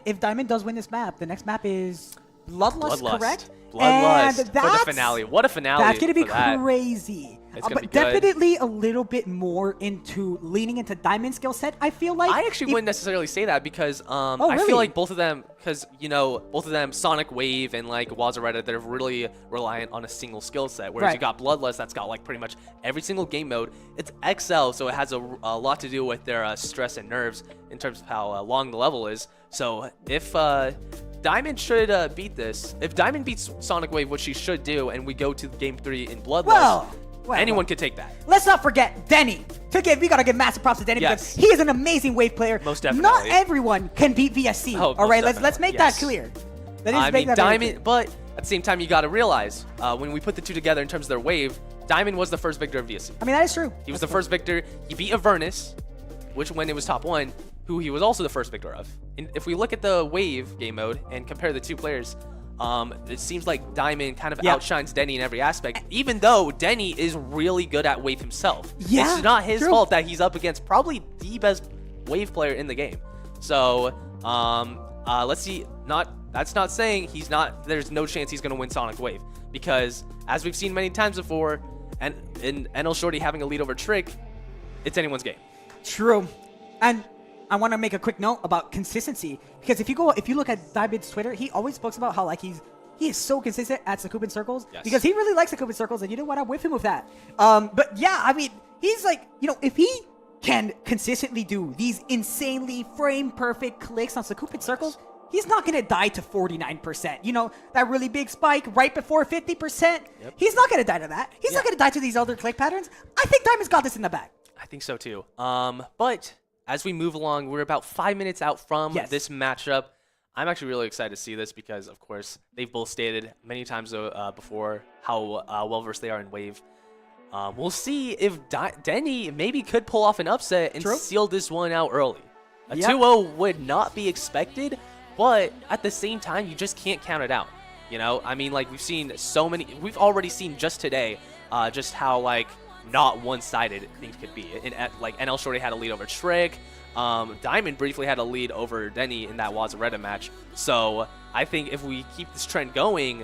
if Diamond does win this map, the next map is Bloodlust, correct? Bloodlust And for the finale. What a finale! That's gonna be for that. crazy. It's gonna but be good. definitely a little bit more into leaning into Diamond skill set. I feel like I actually wouldn't necessarily say that because I really? feel like both of them, because both of them, Sonic Wave and like Wazareta, they're really reliant on a single skill set. Whereas you got Bloodlust, that's got like pretty much every single game mode. It's XL, so it has a lot to do with their stress and nerves in terms of how long the level is. So if Diamond should beat this, if Diamond beats Sonic Wave, which she should do, and we go to Game 3 in Bloodlust, anyone could take that. Let's not forget Denny. We gotta give massive props to Denny because he is an amazing wave player. Most definitely. Not everyone can beat VSC. Oh, all right, most let's make that clear. I mean, Diamond, but at the same time, you gotta realize when we put the two together in terms of their wave, Diamond was the first victor of VSC. I mean, that is true. He was the first victor. He beat Avernus, which when it was top 1, who he was also the first victor of. And if we look at the wave game mode and compare the two players, it seems like Diamond kind of outshines Denny in every aspect, even though Denny is really good at wave himself. Yeah, it's not his fault that he's up against probably the best wave player in the game. So let's see. That's not saying there's no chance he's going to win Sonic Wave, because as we've seen many times before, and in NL Shorty having a lead over Trick, it's anyone's game. True. And I want to make a quick note about consistency, because if you look at Diamond's Twitter, he always speaks about how like he is so consistent at Sakubin circles, because he really likes Sakubin circles, and you know what, I'm with him with that. But yeah, I mean, he's like, if he can consistently do these insanely frame perfect clicks on Sakubin circles, he's not gonna die to 49%. That really big spike right before 50%. He's not gonna die to that. He's not gonna die to these other click patterns. I think Diamond's got this in the bag. I think so too. But as we move along, we're about 5 minutes out from this matchup. I'm actually really excited to see this because, of course, they've both stated many times before how well-versed they are in Wave. We'll see if Denny maybe could pull off an upset and seal this one out early. A 2-0 would not be expected, but at the same time, you just can't count it out. I mean, like, we've already seen just today just how, like, not one-sided things could be. Like NL Shorty had a lead over Trick. Diamond briefly had a lead over Denny in that Wazareta match. So I think if we keep this trend going,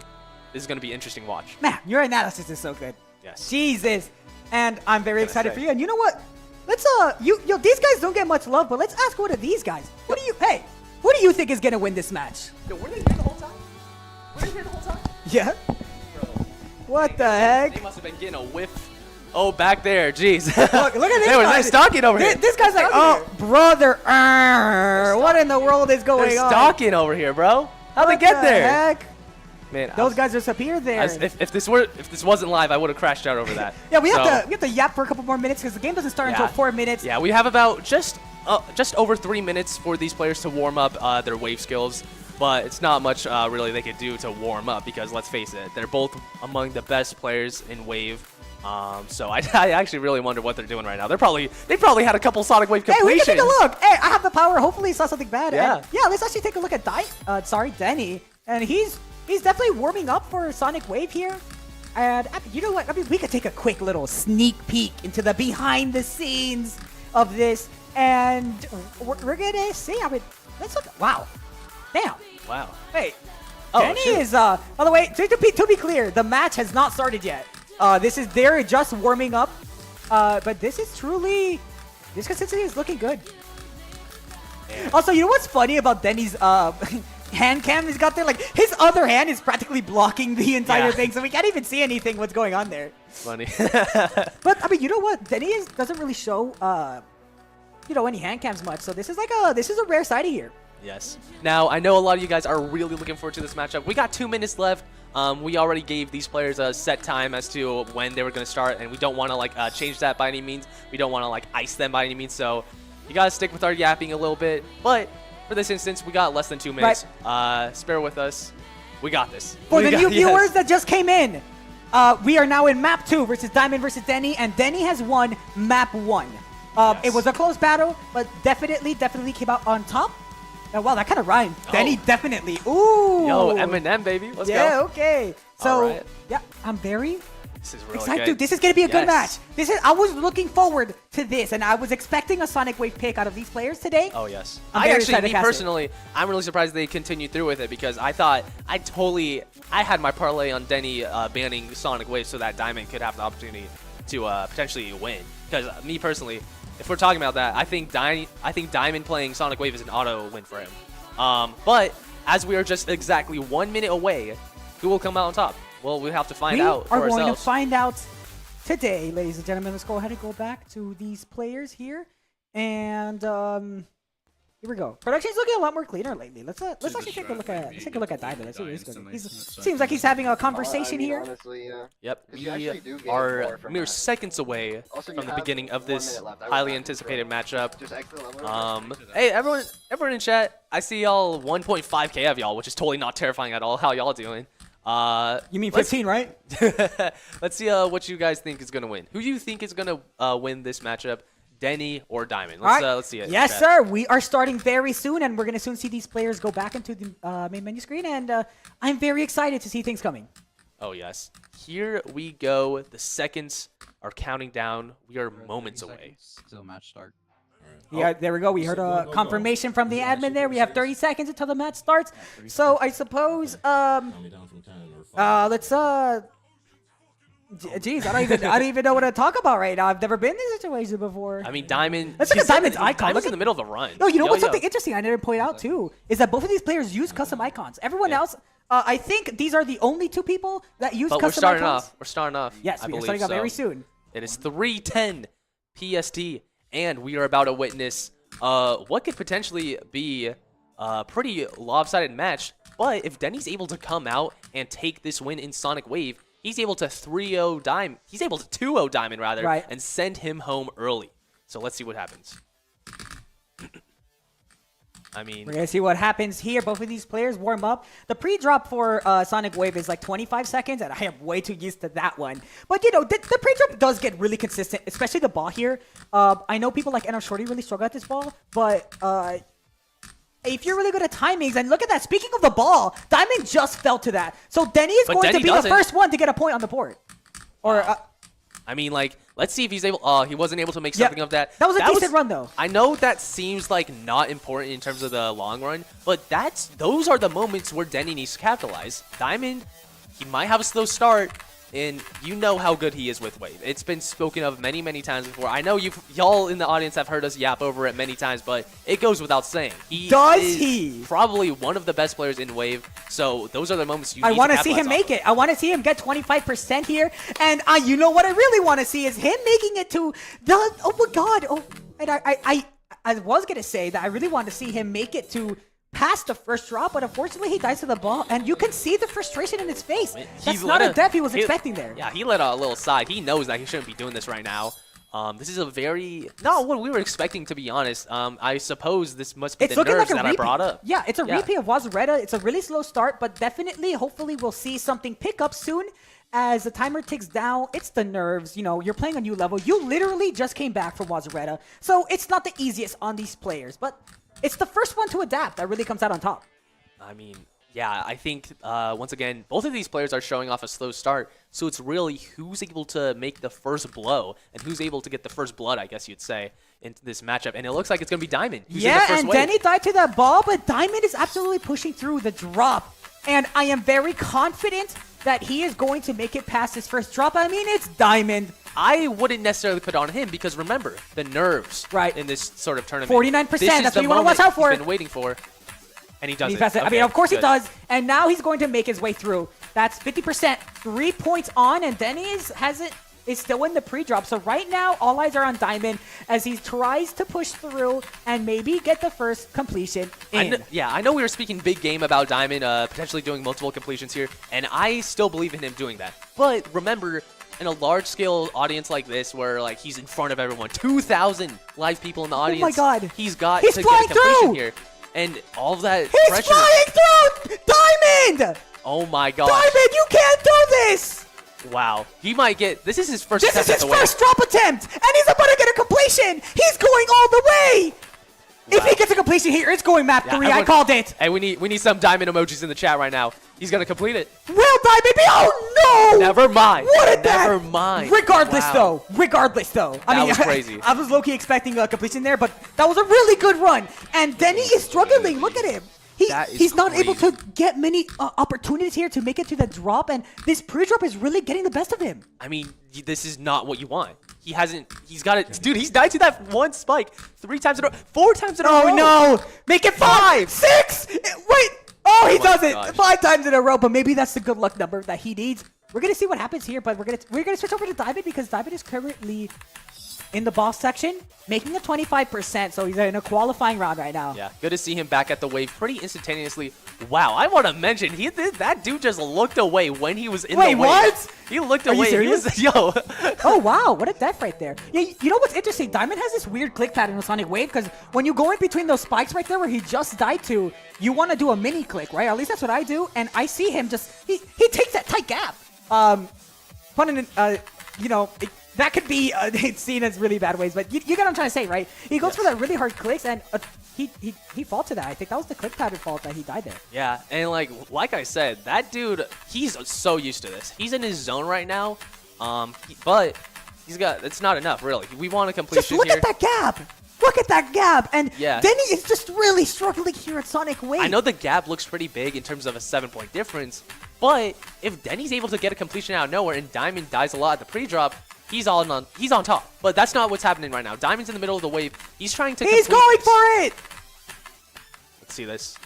this is going to be interesting to watch. Man, your analysis is so good. Yes. Jesus. And I'm very excited for you. And you know what? Let's these guys don't get much love, but let's ask one of these guys. Who do you think is gonna win this match? Yo, were they here the whole time? Were they here the whole time? Yeah. Bro. What the heck? They must have been getting a whiff. Oh, back there, jeez. Look at this They were guy. nice stalking over here. This guy's like, oh, brother, what in the world is going They're on? stalking over here, bro. How'd they What get the there? Heck? Man, Those guys just appeared there. If this wasn't live, I would have crashed out over that. Yeah, we have to yap for a couple more minutes because the game doesn't start until 4 minutes. Yeah, we have about just over 3 minutes for these players to warm up their wave skills, but it's not much really they could do to warm up because let's face it, they're both among the best players in wave. So I actually really wonder what they're doing right now. They probably had a couple Sonic Wave Hey, we completions. can take a look. Hey, I have the power. Hopefully, he saw something bad. Yeah. And yeah. Let's actually take a look at Denny, and he's definitely warming up for Sonic Wave here. And you know what? I mean, we could take a quick little sneak peek into the behind the scenes of this, and we're gonna see. I mean, let's look. Wow. Damn. Wow. Wait. Oh, Denny shoot. is by the way, to be clear, the match has not started yet. They're just warming up. But this consistency is looking good. Yeah. Also, you know what's funny about Denny's hand cam he's got there? Like, his other hand is practically blocking the entire Yeah. thing, so we can't even see anything what's going on there. Funny. But I mean, you know what? Denny doesn't really show any hand cams much, so this is a rare sighting here. Yes. Now, I know a lot of you guys are really looking forward to this matchup. We got 2 minutes left. We already gave these players a set time as to when they were going to start, and we don't want to change that by any means. We don't want to ice them by any means, so you got to stick with our yapping a little bit. But for this instance, we got less than 2 minutes. Spare with us. We got this. For the new viewers that just came in, we are now in map 2 versus Diamond versus Denny, and Denny has won map 1. It was a close battle, but definitely came out on top. Oh, wow, that kind of rhymed. Oh. Denny definitely. Ooh. Yo, Eminem, baby. Let's Yeah, go. okay. So, All right. yeah, I'm very This is really excited. good. Dude, this is going to be a good match. Yes. I was looking forward to this, and I was expecting a Sonic Wave pick out of these players today. Oh, yes. I'm very actually, excited to me cast it. personally, I'm really surprised they continued through with it because I thought I had my parlay on Denny banning Sonic Wave so that Diamond could have the opportunity to potentially win. Because me personally, if we're talking about that, I think Diamond playing Sonic Wave is an auto win for him. But as we are just exactly 1 minute away, who will come out on top? Well, we have to find out for We are going to ourselves. find out today, ladies and gentlemen. Let's go ahead and go back to these players here. And here we go. Production's looking a lot more cleaner lately. Let's actually take a look at Diamond. Let's see what he's doing. Seems like he's having a conversation here. Honestly, yeah. Yep, 'Cause you actually do we gain are more from mere that. seconds away Also, you from the have beginning of 1 this minute left. I would highly have to anticipated throw. matchup. Just exit level. Hey, everyone in chat, I see y'all 1.5k of y'all, which is totally not terrifying at all. How y'all doing? You mean let's- 15, right? Let's see what you guys think is gonna win. Who do you think is gonna win this matchup? Denny or Diamond? Let's see it. Yes, chat. sir. We are starting very soon, and we're going to soon see these players go back into the main menu screen, and I'm very excited to see things coming. Oh yes. Here we go. The seconds are counting down. We are moments away. Still match start. Yeah, there we go. We heard a confirmation from the admin there. We have 30 seconds until the match starts. So I suppose, Count me down from 10 or 5. let's Jeez, I don't even know what to talk about right now. I've never been in this situation before. I mean, Diamond. Let's look at Diamond's icon. Diamond's Look in at- the middle of a run. No, you know what's Yo. something interesting I didn't point out too is that both of these players use custom icons. Everyone else, I think these are the only 2 people that use But we're custom starting icons. off. We're starting off. Yes, I we are believe starting off so. very soon. It is 3:10 PST, and we are about to witness what could potentially be a pretty lopsided match. But if Denny's able to come out and take this win in Sonic Wave, he's able to 3-0 Diamond. He's able to 2-0 Diamond rather, Right. and send him home early. So let's see what happens. I mean, We're going to see what happens here. Both of these players warm up. The pre-drop for Sonic Wave is like 25 seconds, and I am way too used to that one. But, you know, the pre-drop does get really consistent, especially the ball here. I know people like NR Shorty really struggle at this ball, but if you're really good at timings, and look at that. Speaking of the ball, Diamond just fell to that. So Denny is But going Denny to be doesn't. the first one to get a point on the board. Or I mean, like, let's see if he's able. He wasn't able to make something of that. That was a decent run, though. I know that seems like not important in terms of the long run, but those are the moments where Denny needs to capitalize. Diamond, he might have a slow start, and you know how good he is with Wave. It's been spoken of many, many times before. I know y'all in the audience have heard us yap over it many times, but it goes without saying. He is probably one of the best players in Wave, so those are the moments you need I want to to see him capitalize make it. I want to see him get 25% here. And you know what I really want to see is him making it to the, oh my God. Oh, and I was going to say that I really want to see him make it to past the first drop, but unfortunately he dies to the ball, and you can see the frustration in his face. That's not a death he was expecting there. Yeah, he let out a little sigh. He knows that he shouldn't be doing this right now. This is not what we were expecting, to be honest. I suppose this must be It's the looking nerves like a that repeat. I brought up. Yeah, it's a repeat of Wazureta. It's a really slow start, but definitely, hopefully, we'll see something pick up soon. as the timer ticks down, it's the nerves. You know, you're playing a new level. You literally just came back from Wazareta, so it's not the easiest on these players, but it's the first one to adapt that really comes out on top. I mean, yeah, I think, once again, both of these players are showing off a slow start, so it's really who's able to make the first blow and who's able to get the first blood, I guess you'd say, into this matchup. And it looks like it's going to be Diamond. Who's in the Yeah, first and wave. Denny died to that ball, but Diamond is absolutely pushing through the drop. And I am very confident that he is going to make it past his first drop. I mean, it's Diamond. I wouldn't necessarily put on him because remember, the nerves Right. in this sort of tournament. 49%, This is that's the what you wanna moment watch out for. He's been waiting for. And he does He it. passes it. I Okay, mean, of course he good. does. And now he's going to make his way through. That's 50%, 3 points on, and Denny is still in the pre-drop. So right now, all eyes are on Diamond as he tries to push through and maybe get the first completion in. I know we were speaking big game about Diamond potentially doing multiple completions here, and I still believe in him doing that. But remember, in a large-scale audience like this, where like he's in front of everyone, 2,000 live people in the audience. Oh my God. He's got He's to flying get a completion through. here, and all of that He's pressure. flying through! Diamond! Oh my gosh! Diamond, you can't do this! Wow, he might get. This is his first. This is attempt at his the wave. first drop attempt, and he's about to get a completion. He's going all the way. If Wow. he gets a completion here, it's going map 3. I everyone- called it. Hey, we need some Diamond emojis in the chat right now. He's gonna complete it. Will Diamond be? Oh no! Never mind. What a Never that? mind. Regardless Wow. though, I That mean, was crazy. I was low-key expecting a completion there, but that was a really good run. And Denny is struggling. Look at him. That is He's not able to crazy. get many opportunities here to make it to the drop, and this pre-drop is really getting the best of him. I mean, this is not what you want. He's got it. Dude, he's died to that one spike 3 times in a row, 4 times in a row. Oh no! Make it 5, 6. Wait. Oh, he my does it gosh. 5 times in a row. But maybe that's the good luck number that he needs. We're gonna see what happens here, but we're gonna switch over to Diamond because Diamond is currently in the boss section, making a 25%. So he's in a qualifying round right now. Yeah, good to see him back at the wave pretty instantaneously. Wow, I want to mention that dude just looked away when he was in Wait, the wave. what? He looked Are you away. serious? Yo. Oh wow, what a death right there. Yeah, you know what's interesting? Diamond has this weird click pattern with Sonic Wave because when you go in between those spikes right there where he just died to, you want to do a mini click, right? At least that's what I do. And I see him just he takes that tight gap. That could be seen as really bad ways, but you get what I'm trying to say, right? He goes for that really hard clicks, and he falls to that. I think that was the click pattern fault that he died there. Yeah, and like I said, that dude, he's so used to this. He's in his zone right now, but it's not enough, really. We want a completion Just look here. at that gap. Look at that gap. And Yeah. Denny is just really struggling here at Sonic Wave. I know the gap looks pretty big in terms of a 7-point difference, but if Denny's able to get a completion out of nowhere and Diamond dies a lot at the pre-drop, he's on top. But that's not what's happening right now. Diamond's in the middle of the wave. He's trying to He's complete going this. for it. Let's see this.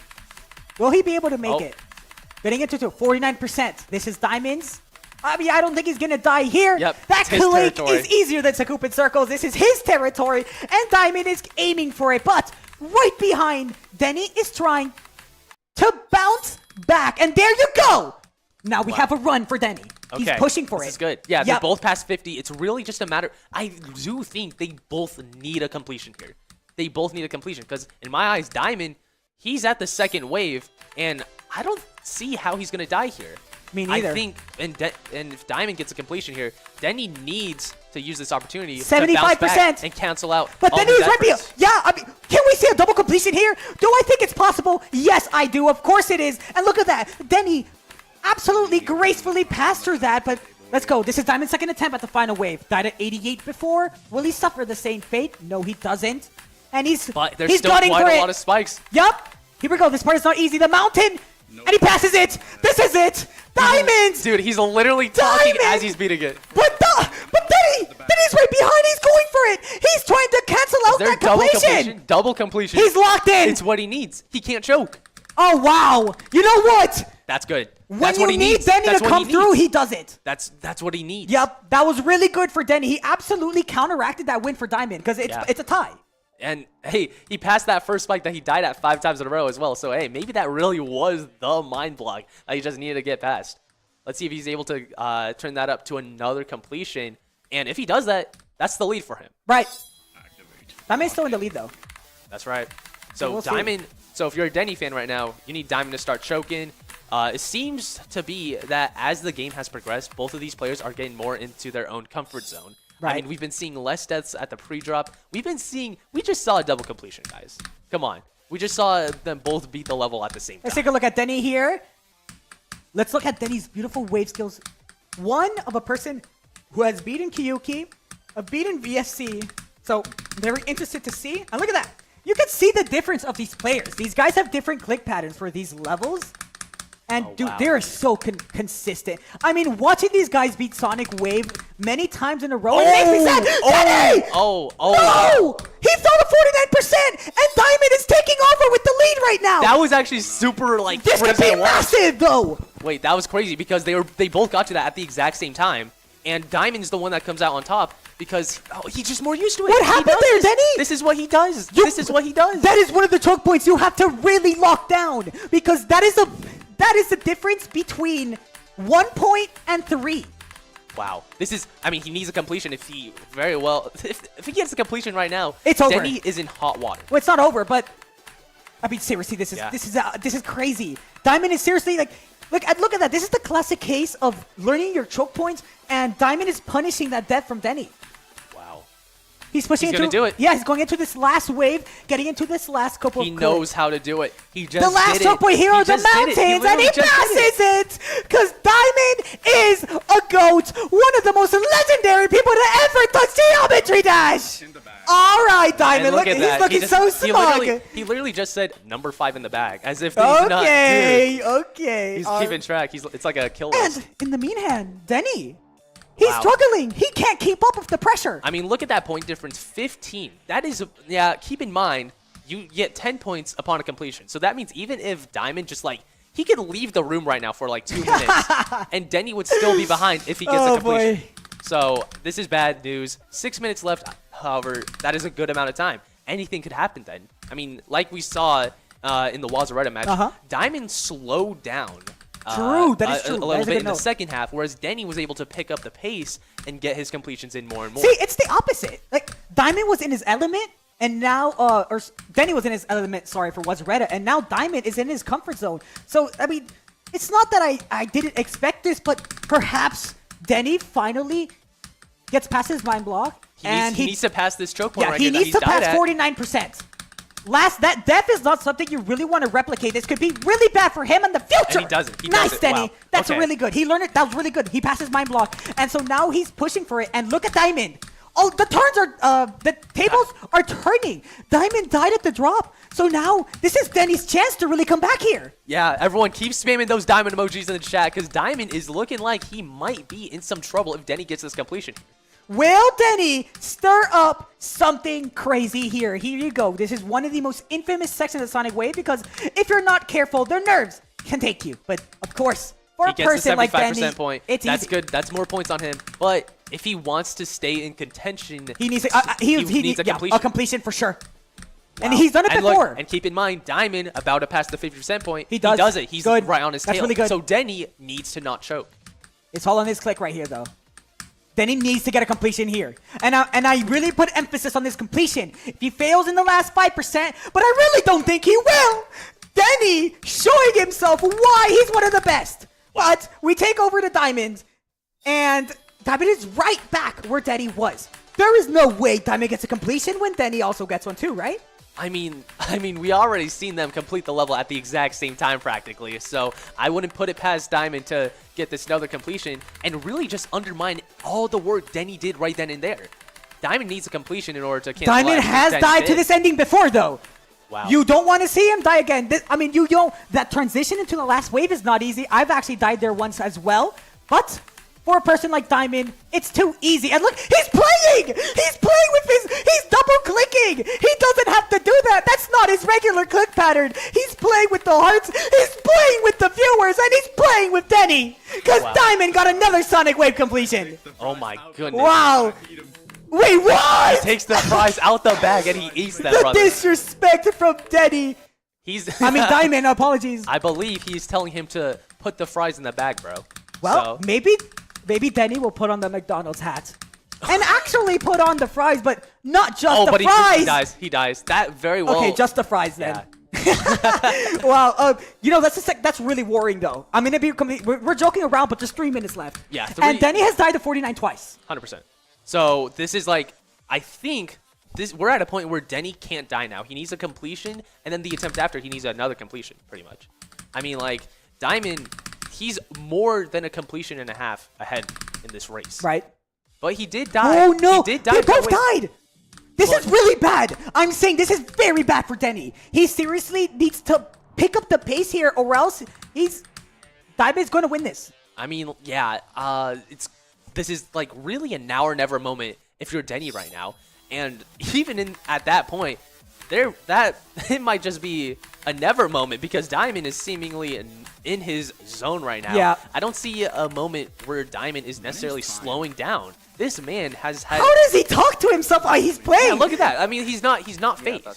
Will he be able to make Oh. it? Getting into 49%. This is Diamond's. I mean, I don't think he's going to die here. Yep, That it's his click territory. is easier than Sakupin Circles. This is his territory, and Diamond is aiming for it. But right behind, Denny is trying to bounce back. And there you go. Now we have a run for Denny. He's Okay, pushing for this it. is good. Yeah, they're Yep. both past 50. It's really just a matter. I do think they both need a completion here. They both need a completion because in my eyes, Diamond, he's at the second wave, and I don't see how he's gonna die here. Me neither. I think, and if Diamond gets a completion here, Denny needs to use this opportunity to 75%. bounce back and cancel out. But all then his he's right behind. efforts. Yeah, I mean, can we see a double completion here? Do I think it's possible? Yes, I do. Of course it is. And look at that. Denny absolutely gracefully passed through that, but let's go. This is Diamond's second attempt at the final wave. Died at 88 before. Will he suffer the same fate? No, he doesn't. And he's There's he's still gunning quite for a it. lot of spikes. Yup. Here we go. This part is not easy. The mountain. And he passes it. This is it. Diamonds. Dude, he's literally talking Diamond! as he's beating it. But Denny's right behind. He's going for it. He's trying to cancel out There that double completion. completion. Double completion. He's locked in. It's what he needs. He can't choke. Oh, wow. You know what? That's good. When That's you what he need needs. Denny That's to what come he through, needs. he does it. That's what he needs. Yep, that was really good for Denny. He absolutely counteracted that win for Diamond because it's a tie. And hey, he passed that first spike that he died at 5 times in a row as well. So hey, maybe that really was the mind block that he just needed to get past. Let's see if he's able to turn that up to another completion. And if he does that, that's the lead for him. Right. Diamond's still in the lead though. That's right. So we'll see. Diamond. So if you're a Denny fan right now, you need Diamond to start choking. it seems to be that as the game has progressed, both of these players are getting more into their own comfort zone. Right. I mean, we've been seeing less deaths at the pre-drop. We just saw a double completion, guys. Come on. We just saw them both beat the level at the same time. Let's take a look at Denny here. Let's look at Denny's beautiful wave skills. One of a person who has beaten Kyuki, beaten VSC. So very interested to see. And look at that. You can see the difference of these players. These guys have different click patterns for these levels. And Oh, dude, wow. they're so consistent. I mean, watching these guys beat Sonic Wave many times in a row, it makes me sad. Denny! Oh, No! He fell to 49%, and Diamond is taking over with the lead right now. that was actually super, like, This could crazy be to watch. massive, though. Wait, that was crazy because they both got to that at the exact same time. And Diamond's the one that comes out on top because he's just more used to it. What He happened does there, this. Denny? This is what he does. This is what he does. That is one of the choke points you have to really lock down because that is the difference between 1 point and 3. Wow. This is, I mean, he needs a completion if he if he gets a completion right now, It's over. Denny is in hot water. Well, it's not over, but I mean, seriously, this Yeah. is crazy. Diamond is seriously like, look at that. This is the classic case of learning your choke points, and Diamond is punishing that death from Denny. Wow. He's pushing He's into gonna do it. Yeah, he's going into this last wave, getting into this last couple He of knows how to do it. He just the last did it. choke point here He are the just did it. mountains, and he literally just did passes it because Diamond is a GOAT, one of the most legendary people to ever touch Geometry Dash. All right, Diamond, And look at he's that. looking so smug. He literally just said number 5 in the bag, as if he's not. Dude, Okay. he's keeping track. It's like a kill list. And in the meantime, Denny, he's Wow. struggling. He can't keep up with the pressure. I mean, look at that point difference, 15. That is, yeah, keep in mind, you get 10 points upon a completion. So that means even if Diamond just like, he could leave the room right now for like 2 minutes, and Denny would still be behind if he gets a completion. Boy. So this is bad news. 6 minutes left, however, that is a good amount of time. Anything could happen then. I mean, like we saw in the Wazareta match, Diamond slowed down. True, that is true. A That little is a bit good in the note. second half, whereas Denny was able to pick up the pace and get his completions in more and more. See, it's the opposite. Like, Diamond was in his element, and now, Denny was in his element, sorry, for Wazareta, and now Diamond is in his comfort zone. So, I mean, it's not that I didn't expect this, but perhaps Denny finally gets past his mind block, He needs to pass this choke point yeah, right he here that needs he's to died pass at. 49%. That death is not something you really want to replicate. This could be really bad for him in the future. And he does it. He nice, does it. Denny. Wow. That's Okay. really good. He learned it. That was really good. He passed his mind block, and so now he's pushing for it. And look at Diamond. Oh, the turns are the tables are turning. Diamond died at the drop, so now this is Denny's chance to really come back here. Yeah, everyone keeps spamming those diamond emojis in the chat because Diamond is looking like he might be in some trouble if Denny gets this completion. Will Denny stir up something crazy here? Here you go. This is one of the most infamous sections of Sonic Wave because if you're not careful, their nerves can take you. But of course, for He a gets the person 75% like Denny, point. it's That's easy. good. That's more points on him. But if he wants to stay in contention, He needs he needs a completion. a completion for sure. And he's done it and before. Look, and keep in mind, Diamond about to pass the 50% point. He does. it. He's Good. right on his That's tail. really good. So Denny needs to not choke. It's all on his click right here, though. Denny needs to get a completion here. And I really put emphasis on this completion. If he fails in the last 5%, but I really don't think he will. Denny showing himself why he's one of the best. But we take over the Diamond, and Diamond is right back where Denny was. There is no way Diamond gets a completion when Denny also gets one too, right? I mean, we already seen them complete the level at the exact same time practically, so I wouldn't put it past Diamond to get this another completion and really just undermine all the work Denny did right then and there. Diamond needs a completion in order to cancel Diamond out has Denny died did. to this ending before, though. Wow. You don't want to see him die again. You know, that transition into the last wave is not easy. I've actually died there once as well. But for a person like Diamond, it's too easy. And look, he's playing! He's playing with he's double clicking! He doesn't have to do that. That's not his regular click pattern. He's playing with the hearts, he's playing with the viewers, and he's playing with Denny! Because Wow. Diamond got another Sonic Wave completion! Oh my goodness. Wow! Wait, what? He takes the prize out the bag and he eats that, The brother. disrespect from Denny! He's I mean, Diamond, apologies. I believe he's telling him to put the fries in the bag, bro. Well, So- maybe Denny will put on the McDonald's hat. And actually put on the fries, but not just the but fries! he dies. He dies. That very well. Okay, just the fries then. Yeah. Wow. That's really worrying though. I'm gonna be we're joking around, but there's 3 minutes left. Yeah, And Denny has died to 49 twice. 100%. So this is like, I think we're at a point where Denny can't die now. He needs a completion, and then the attempt after, he needs another completion, pretty much. I mean, like, Diamond, he's more than a completion and a half ahead in this race. Right. But he did die. Oh no! He did die. They both died. This is really bad. I'm saying this is very bad for Denny. He seriously needs to pick up the pace here, or else Diamond's going to win this. I mean, yeah. This is like really a now or never moment if you're Denny right now, and even at that point, it might just be a never moment because Diamond is seemingly in his zone right now. Yeah. I don't see a moment where Diamond is necessarily slowing down. This man has had. How does he talk to himself while he's playing? Yeah, look at that. I mean, he's not phased.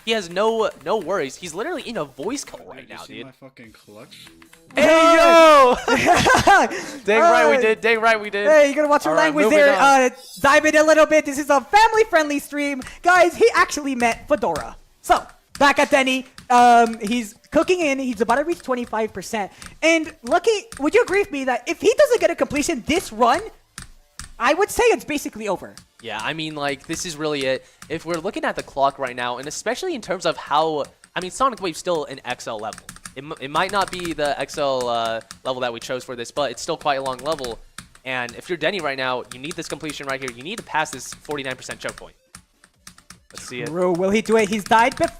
He has no worries. He's literally in a voice call right now, dude. My fucking clutch. Hey yo! Dang right we did. Dang right we did. Hey, you gotta watch your All right, language moving there. on. Dive in a little bit. This is a family-friendly stream. Guys, he actually met Fedora. So, back at Denny, he's cooking in. He's about to reach 25%. And Lucky, would you agree with me that if he doesn't get a completion this run, I would say it's basically over. Yeah, I mean, like, this is really it. If we're looking at the clock right now, and especially in terms of how, I mean, Sonic Wave's still an XL level. It might not be the XL level that we chose for this, but it's still quite a long level. And if you're Denny right now, you need this completion right here. You need to pass this 49% choke point. Let's see it. Bro, will he do it? He's died twice.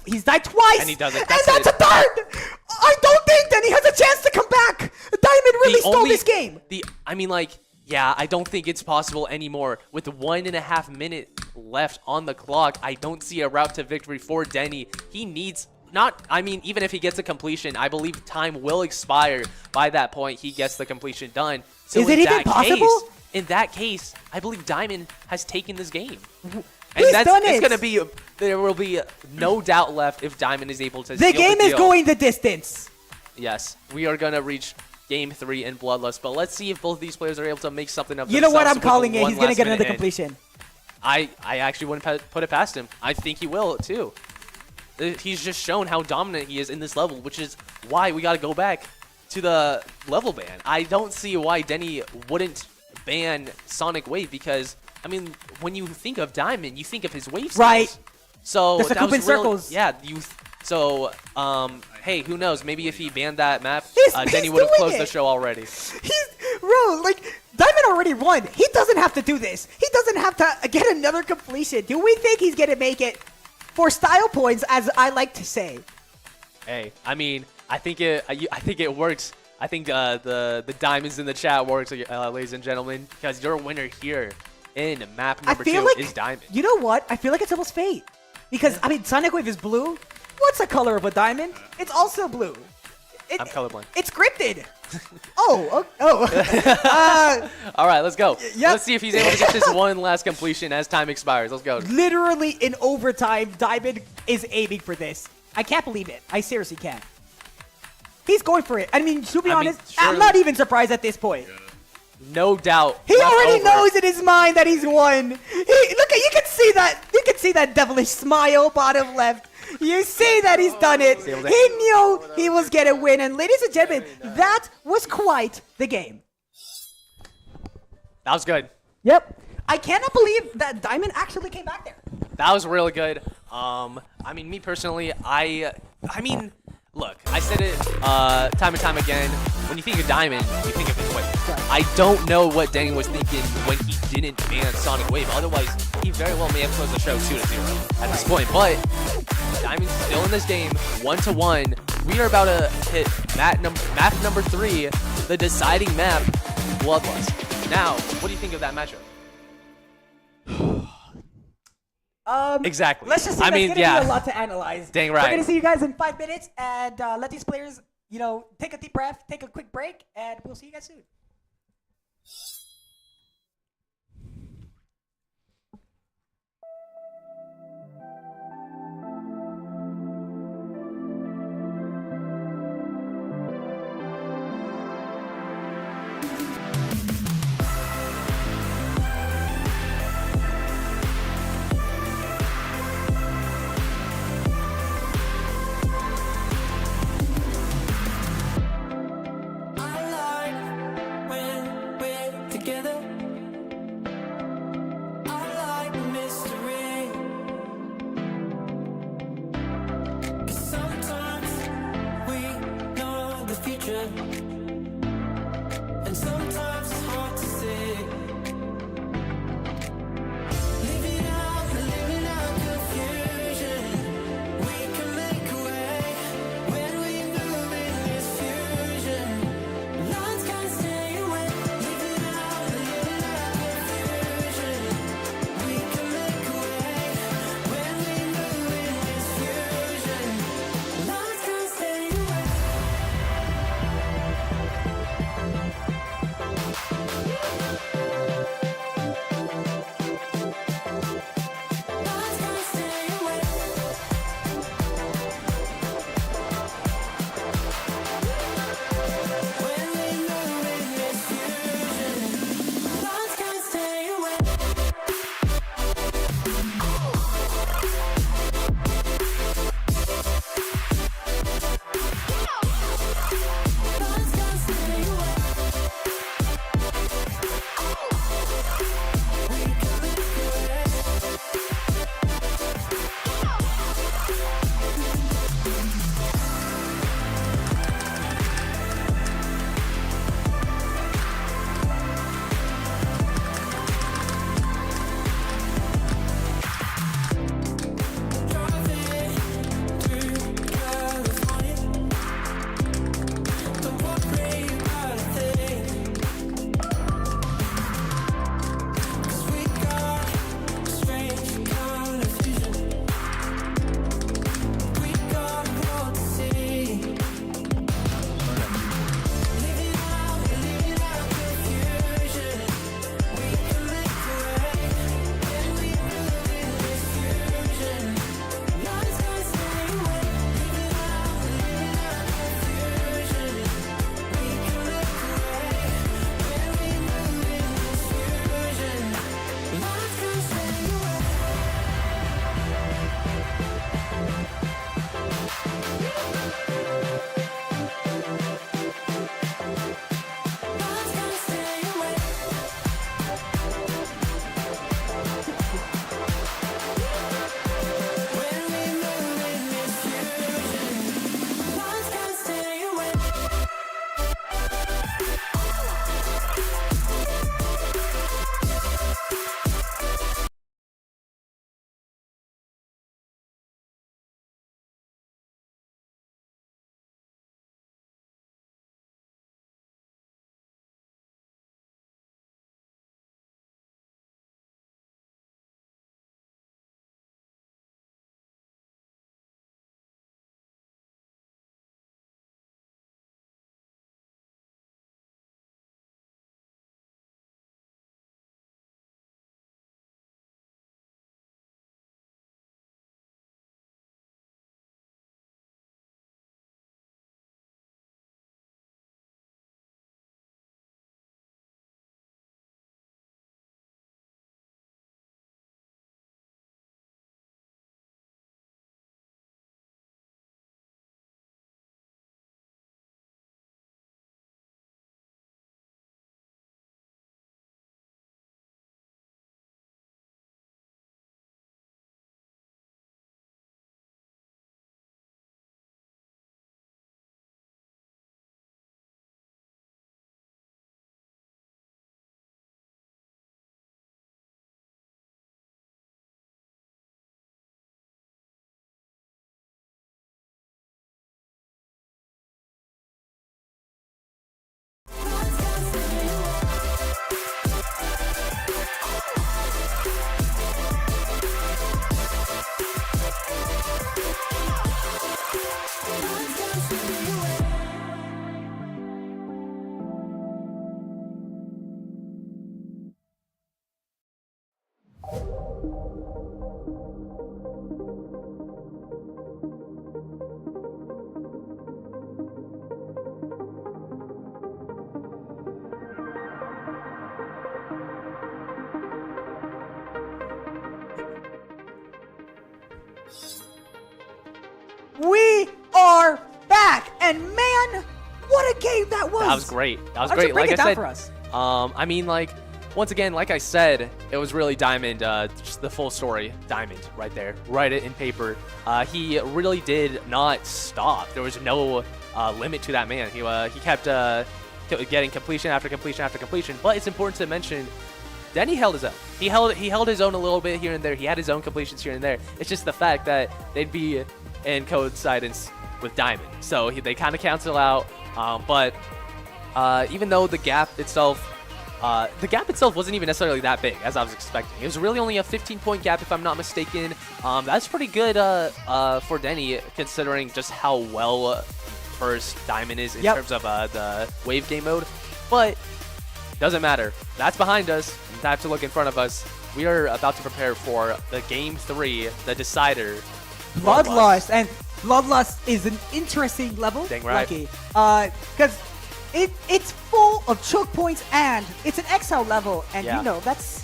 And he does it. And that's a third. I don't think Denny has a chance to come back. Diamond really stole this game. I mean, like, yeah, I don't think it's possible anymore. With 1.5 minutes left on the clock, I don't see a route to victory for Denny. He needs even if he gets a completion, I believe time will expire by that point. He gets the completion done. So is it even possible? In that case, I believe Diamond has taken this game. He's done it. It's gonna be. There will be no doubt left if Diamond is able to. The game is going the distance. Yes, we are gonna reach Game 3 in Bloodlust, but let's see if both of these players are able to make something of themselves. You know what I'm with calling the it? He's gonna get another completion. I actually wouldn't put it past him. I think he will too. He's just shown how dominant he is in this level, which is why we gotta go back to the level ban. I don't see why Denny wouldn't ban Sonic Wave because, I mean, when you think of Diamond, you think of his wave styles. Right. So the Sakuban circles. Yeah. So hey, who knows? Maybe if he banned that map, He's Denny would have doing closed the show already. Bro, like, Diamond already won. He doesn't have to do this. He doesn't have to get another completion. Do we think he's gonna make it for style points, as I like to say? Hey, I mean, I think it works. I think the diamonds in the chat works, ladies and gentlemen, because your winner here in map number 2 is Diamond. You know what? I feel like it's almost fate. Because, I mean, Sonic Wave is blue. What's the color of a diamond? It's also blue. I'm colorblind. It's scripted. All right, let's go. Yep. Let's see if he's able to get this one last completion as time expires. Let's go. Literally in overtime, Diamond is aiming for this. I can't believe it. I seriously can't. He's going for it. I mean, to be honest, I'm not even surprised at this point. No doubt. He already knows in his mind that he's won. Look, you can see that. You can see that devilish smile bottom left. You see that he's done it. He knew he was gonna win. And ladies and gentlemen, that was quite the game. That was good. Yep. I cannot believe that Diamond actually came back there. That was really good. I mean, me personally, I mean, look, I said it time and time again. When you think of Diamond, you think of his wave. I don't know what Denny was thinking when he didn't ban Sonic Wave. Otherwise, he very well may have closed the show 2-0 at this point. But Diamond's still in this game, 1-1. We are about to hit map number 3, the deciding map, Bloodlust. Now, what do you think of that matchup? Exactly. Let's just say there's gonna be a lot to analyze. Dang right. We're gonna see you guys in 5 minutes, and let these players, take a deep breath, take a quick break, and we'll see you guys soon. We are back, and man, what a game that was! That was great. That was Why don't great. you break Like it I down said, for us? I mean, like, once again, like I said, it was really Diamond, just the full story. Diamond, right there. Write it in paper. He really did not stop. There was no limit to that man. He kept getting completion after completion after completion. But it's important to mention, Denny held his own. He held his own a little bit here and there. He had his own completions here and there. It's just the fact that they'd be in coincidence with Diamond. So they kind of cancel out. But even though the gap itself wasn't even necessarily that big as I was expecting. It was really only a 15-point gap, if I'm not mistaken. That's pretty good for Denny, considering just how well versed Diamond is in terms of the wave game mode. But doesn't matter. That's behind us. Time to look in front of us. We are about to prepare for the Game 3, the decider. Bloodlust. And Bloodlust is an interesting level. Dang right. Because it's full of choke points and it's an exile level. And you know, that's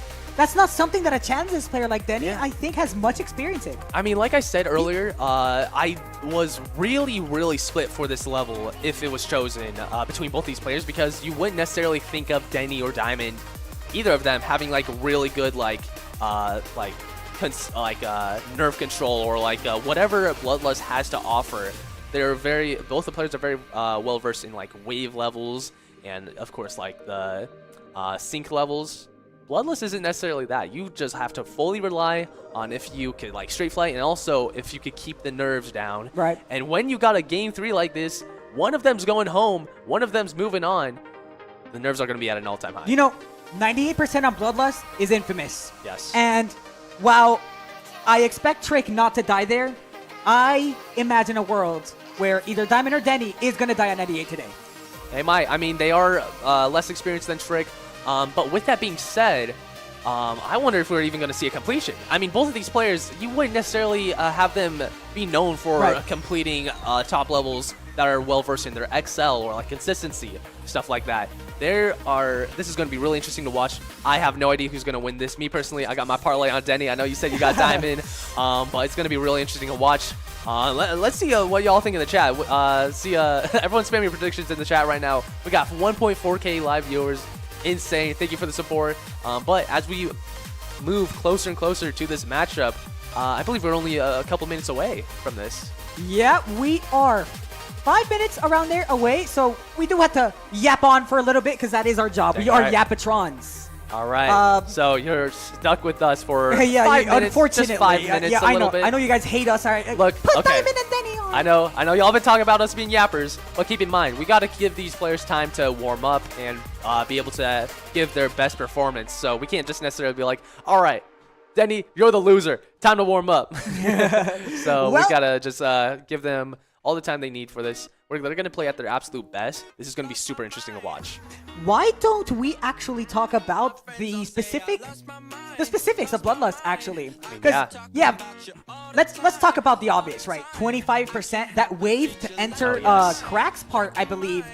not something that a challenges player like Denny, I think, has much experience in. I mean, like I said earlier, I was really split for this level if it was chosen between both these players, because you wouldn't necessarily think of Denny or Diamond, either of them, having like really good nerve control or whatever Bloodlust has to offer. Both the players are very well versed in like wave levels and of course like the sync levels. Bloodlust isn't necessarily that. You just have to fully rely on if you could like straight flight and also if you could keep the nerves down. Right. And when you got a Game 3 like this, one of them's going home, one of them's moving on, the nerves are going to be at an all-time high. You know, 98% on Bloodlust is infamous. Yes. And while I expect Trick not to die there, I imagine a world where either Diamond or Denny is going to die at 98 today. They might. I mean, they are less experienced than Trick. But with that being said, I wonder if we're even going to see a completion. I mean, both of these players, you wouldn't necessarily have them be known for completing top levels that are well-versed in their XL or like consistency, stuff like that. This is going to be really interesting to watch. I have no idea who's going to win this. Me personally, I got my parlay on Denny. I know you said you got Diamond, but it's going to be really interesting to watch. Let's see what y'all think in the chat. Everyone spam your predictions in the chat right now. We got 1.4K live viewers. Insane. Thank you for the support. But as we move closer and closer to this matchup, I believe we're only a couple minutes away from this. Yeah, we are 5 minutes around there away, so we do have to yap on for a little bit because that is our job. We are Yapatrons. All right. So you're stuck with us for 5 minutes. Unfortunately. Just 5 minutes, a little bit. I know you guys hate us. All right. Look, Put Diamond and Denny on. I know y'all been talking about us being yappers, but keep in mind, we got to give these players time to warm up and be able to give their best performance. So we can't just necessarily be like, all right, Denny, you're the loser. Time to warm up. So we got to just give them all the time they need for this. They're going to play at their absolute best. This is going to be super interesting to watch. Why don't we actually talk about the specifics of Bloodlust, actually? Because, let's talk about the obvious, right? 25%, that wave to enter Crack's part, I believe,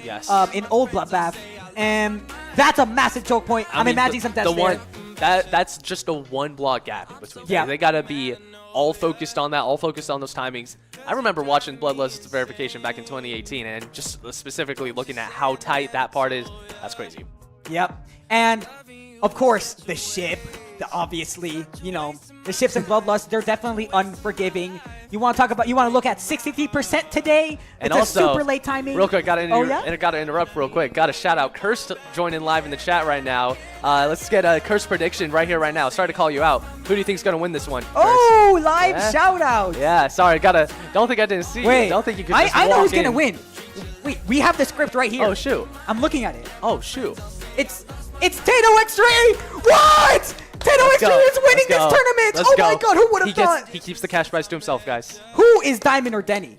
in Old Bloodbath. And that's a massive choke point. I'm imagining some deaths there. That's just a one block gap in between. Yeah. They got to be all focused on that, all focused on those timings. I remember watching Bloodlust's verification back in 2018 and just specifically looking at how tight that part is. That's crazy. Yep. And, of course, the ship. Obviously, you know, the ships in Bloodlust, they're definitely unforgiving. You want to look at 63% today? And it's also, a super late timing. Real quick, gotta interrupt real quick. Got to shout out Curse joining live in the chat right now. Let's get a Curse prediction right here, right now. Sorry to call you out. Who do you think's gonna win this one? Oh, live shout out. Yeah, sorry. Don't think I didn't see you. Don't think you could just I know walk who's gonna in. win. Wait, we have the script right here. Oh shoot. I'm looking at it. Oh shoot. It's Tato X3. What? Tato X3 is winning this tournament. Oh my god, who would have thought? He keeps the cash prize to himself, guys. Who is Diamond or Denny?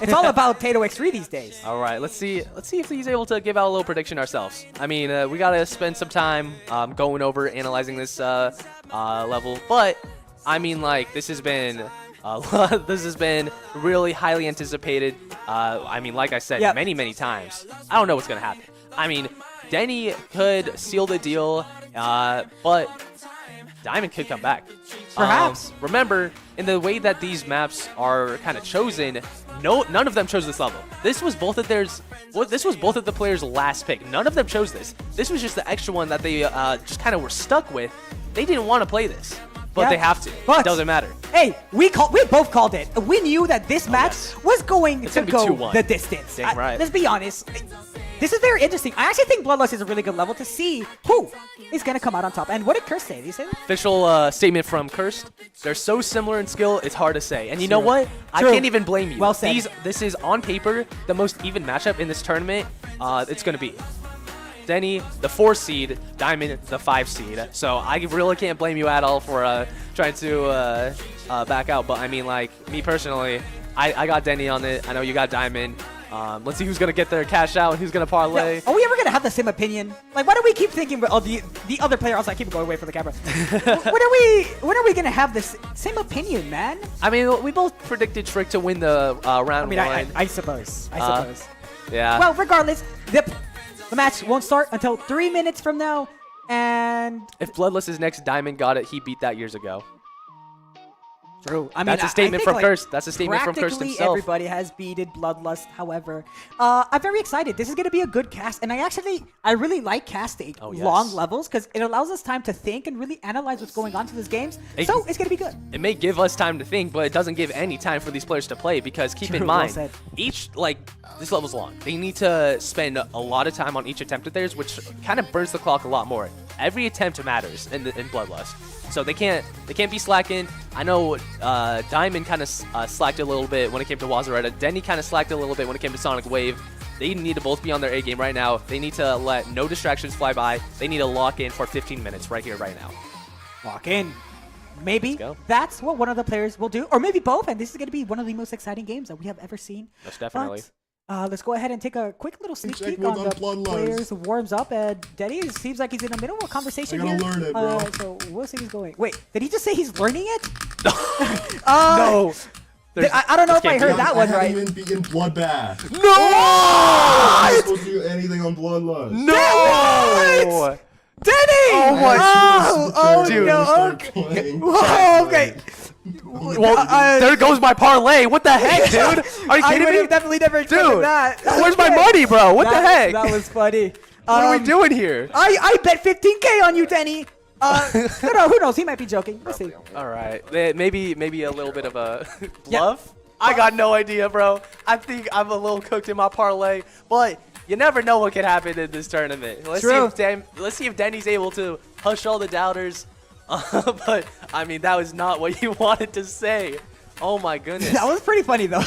It's all about Tato X3 these days. All right, let's see if he's able to give out a little prediction ourselves. I mean, we gotta spend some time going over analyzing this level, but I mean, like, this has been this has been really highly anticipated. I mean, like I said, Yep. many times. I don't know what's gonna happen. I mean, Denny could seal the deal, but Diamond could come back. Perhaps. Remember, in the way that these maps are kind of chosen, none of them chose this level. This was both of the players' last pick. None of them chose this. This was just the extra one that they just kind of were stuck with. They didn't want to play this, but Yeah, they have to. but- It doesn't matter. Hey, we both called it. We knew that this match was going It's to gonna be go 2-1. the distance. Dang right. Let's be honest. This is very interesting. I actually think Bloodlust is a really good level to see who is going to come out on top. And what did Curse say? Did he say that? Official statement from Cursed. They're so similar in skill, it's hard to say. And you know True. what? I True. can't even blame you. Well said. This is on paper the most even matchup in this tournament. It's going to be Denny, the 4 seed, Diamond, the 5 seed. So I really can't blame you at all for trying to back out. But I mean, like, me personally, I got Denny on it. I know you got Diamond. Let's see who's going to get their cash out and who's going to parlay. Yeah. Are we ever going to have the same opinion? Like, why do we keep thinking of the other player? Also, I keep going away from the camera. when are we going to have this same opinion, man? I mean, we both predicted Trick to win the round I mean, one. I suppose. I suppose. Yeah. Well, regardless, the match won't start until 3 minutes from now. And If Bloodlust's next Diamond got it, he beat that years ago. true. I mean, That's a statement I think, from like, Curse. That's a statement from Curse practically himself. everybody has beaten Bloodlust. However, I'm very excited. This is going to be a good cast, and I really like casting Oh, yes. long levels because it allows us time to think and really analyze what's going on to these games. It- So it's going to be good. It may give us time to think, but it doesn't give any time for these players to play because keep True, in well mind, said. this level's long. They need to spend a lot of time on each attempt of theirs, which kind of burns the clock a lot more. Every attempt matters in Bloodlust. So they can't be slacking. I know Diamond kind of slacked a little bit when it came to Wazaretta. Denny kind of slacked a little bit when it came to Sonic Wave. They need to both be on their A game right now. They need to let no distractions fly by. They need to lock in for 15 minutes right here, right now. Walk in. Maybe Let's go. that's what one of the players will do, or maybe both, and this is going to be one of the most exciting games that we have ever seen. Most definitely. But, let's go ahead and take a quick little sneak Check peek what's on on the Bloodlust. players warms up. And Denny seems like he's in the middle of a conversation I here. gotta learn it, bro. So we'll see who's going. Wait, did he just say he's learning it? No. I don't know if I heard that one I right. haven't even beaten Bloodbath. No! I'm not supposed to do anything on Bloodlust. No! Denny! Oh my Oh, Dude. no. Okay. Whoa, okay. Well, there goes my parlay. What the heck, dude? Are you I kidding would me? have definitely never expected Dude, that. where's my Okay. money, bro? What the heck? That was funny. What are we doing here? I bet 15K on you, Denny. Who knows? He might be joking. We'll see. All right, maybe a little bit of a bluff. I got no idea, bro. I think I'm a little cooked in my parlay, but you never know what could happen in this tournament. Let's True. see if Denny's able to hush all the doubters. But I mean, that was not what you wanted to say. Oh my goodness. That was pretty funny though.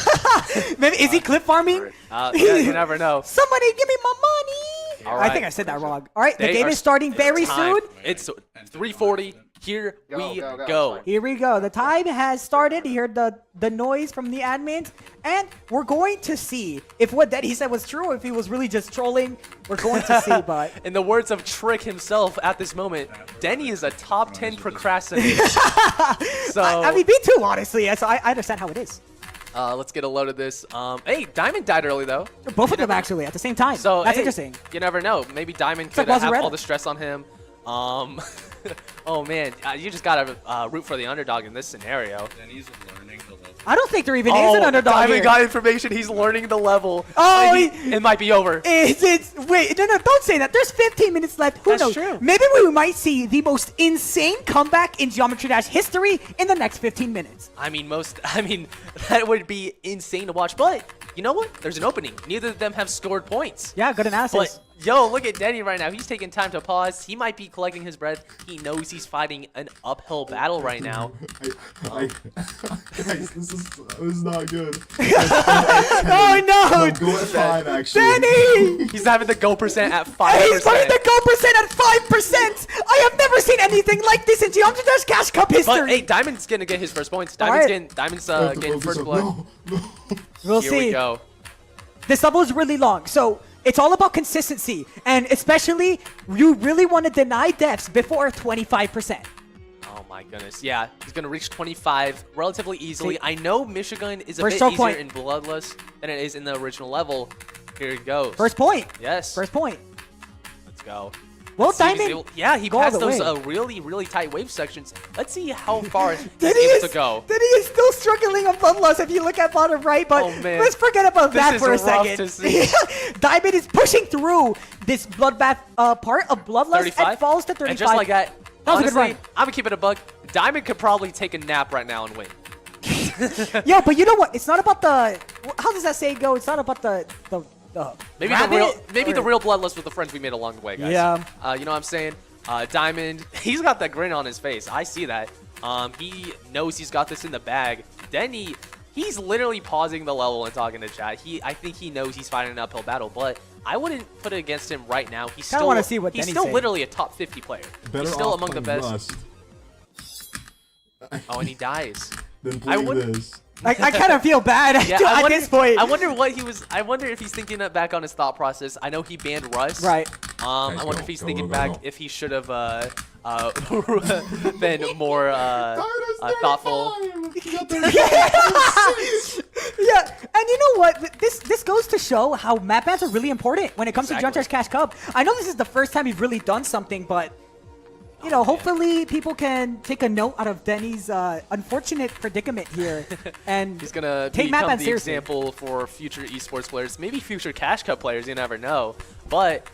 Maybe is he clip farming? Yeah, you never know. Somebody give me my money. All I think right. I said that wrong. All right, the They game are- is starting very Time. soon. It's 3:40. Here we go. Here we go. The time has started. You heard the noise from the admins, and we're going to see if what Denny said was true or if he was really just trolling. We're going to see, but In the words of Trick himself at this moment, Denny is a top 10 procrastinator. So I mean, me too, honestly. So I understand how it is. let's get a load of this. Hey, Diamond died early though. Both of them actually at the same time. So that's hey, interesting. You never know. Maybe Diamond like could have Wazaretta. all the stress on him. Oh man, you just gotta root for the underdog in this scenario. Denny's learning the level. I don't think there even is an underdog Diamond here. got information. He's learning the level. Oh, it might be over. Wait, no, don't say that. There's 15 minutes left. Who That's knows? true. Maybe we might see the most insane comeback in Geometry Dash history in the next 15 minutes. I mean, that would be insane to watch. But you know what? There's an opening. Neither of them have scored points. Yeah, good analysis. But yo, look at Denny right now. He's taking time to pause. He might be collecting his breath. He knows he's fighting an uphill battle right now. Guys, this is not good. Oh no! Go at 5, actually. Denny! He's having the go percent at 5%. He's putting the go percent at 5%! I have never seen anything like this in Geometry Dash Cash Cup history! But hey, Diamond's gonna get his first points. Alright. Diamond's I have to getting focus first on- blood. No. we'll Here see. we go. This level is really long, so it's all about consistency. And especially, you really want to deny deaths before 25%. Oh my goodness. Yeah, he's going to reach 25 relatively easily. See- I know Michigan is a First bit choke easier point. in Bloodless than it is in the original level. Here he goes. First point. Yes. First point. Let's go. Well, Let's see if he's Diamond. able- yeah, he go all passed the those way. really, really tight wave sections. Let's see how far he's Denny able is, to go. Denny is still struggling on Bloodlust if you look at bottom right, but Oh, man. let's forget about This that is for a rough second. to see. Diamond is pushing through this Bloodbath part of Bloodlust 35? and falls to 35. And just like that, That was a good honestly, run. I'm going to keep it a buck. Diamond could probably take a nap right now and win. Yeah, but you know what? It's not about the... How does that saying go? It's not about the Maybe rabbit the or- real Bloodlust with the friends we made along the way, guys. Yeah. You know what I'm saying? Diamond, he's got that grin on his face. I see that. He knows he's got this in the bag. Denny, he's literally pausing the level and talking to chat. I think he knows he's fighting an uphill battle, but I wouldn't put it against him right now. He's Kinda still wanna see what he's Denny's still saying. literally a top 50 player. Better He's still off among the playing best. Rust Oh, and he dies. than I playing wouldn't- this. I kind of feel bad Yeah, at this point. I wonder what he was. I wonder if he's thinking back on his thought process. I know he banned Russ. Right. I Guys, wonder go, if he's go, thinking go, back go. if he should have been more thoughtful. Yeah, and you know what? This goes to show how map bans are really important when it comes to Exactly. Juntar's Cash Cup. I know this is the first time you've really done something, but you know, hopefully people can take a note out of Denny's unfortunate predicament here and He's gonna take map become bans the seriously. example for future esports players, maybe future Cash Cup players. You never know. But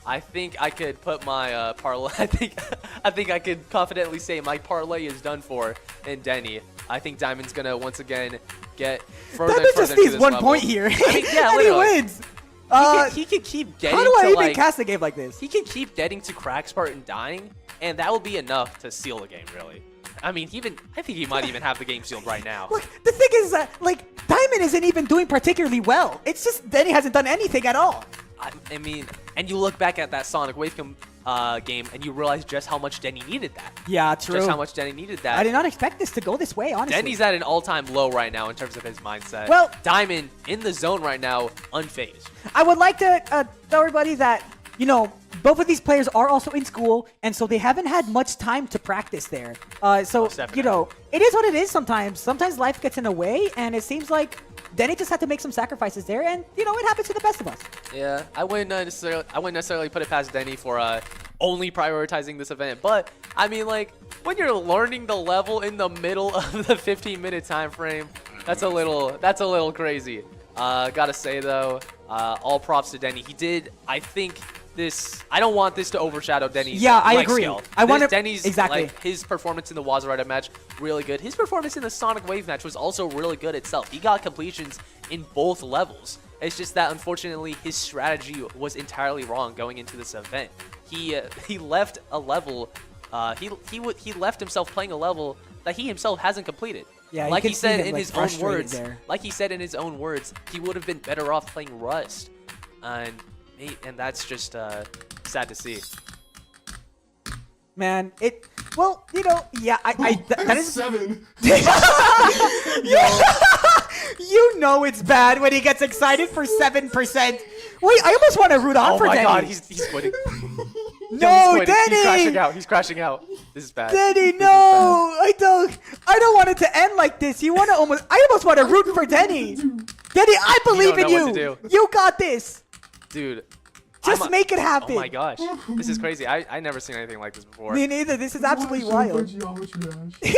I think I could put my parlay. I think I could confidently say my parlay is done for in Denny. I think Diamond's gonna once again get further Diamond and further just into needs this one level. point here. I mean, yeah, and he literally. wins. He could keep getting How do I to even like cast a game like this? he can keep getting to crack spart and dying, and that will be enough to seal the game. Really, I mean, I think he might even have the game sealed right now. Look, the thing is that like Diamond isn't even doing particularly well. It's just Denny hasn't done anything at all. I mean, and you look back at that Sonic Wave game, and you realize just how much Denny needed that. Yeah, true. Just how much Denny needed that. I did not expect this to go this way, honestly. Denny's at an all-time low right now in terms of his mindset. Well- Diamond in the zone right now, unfazed. I would like to tell everybody that, you know, both of these players are also in school, and so they haven't had much time to practice there. So, definitely. you know, it is what it is sometimes. Sometimes life gets in the way, and it seems like Denny just had to make some sacrifices there, and, you know, it happens to the best of us. Yeah, I wouldn't necessarily put it past Denny for only prioritizing this event, but I mean, like, when you're learning the level in the middle of the 15-minute time frame, that's a little crazy. Gotta say though, all props to Denny. He did, I think, this. I don't want this to overshadow Denny's. Yeah, I like, agree. skill. I want to Denny's exactly. like his performance in the Wazarada match really good. His performance in the Sonic Wave match was also really good itself. He got completions in both levels. It's just that unfortunately his strategy was entirely wrong going into this event. He left a level. He left himself playing a level that he himself hasn't completed. Yeah, you like can he see said him, in like, his own frustrated words. there. Like he said in his own words, he would have been better off playing Rust, and that's just sad to see. Man, well, you know, yeah, that is... 7. You know it's bad when he gets excited for 7%. Wait, I almost want to root on Oh for my Denny. God, he's quitting. No, He's Denny! crashing out. He's crashing out. This is bad. Denny, This is no! I don't want it to end like this. I almost want to root for Denny. Denny, I believe in know what you. to do. You got this. bad. Dude. Just make it happen. Oh my gosh. This is crazy. I never seen anything like this before. Me neither. This is absolutely wild. Geometry Dash.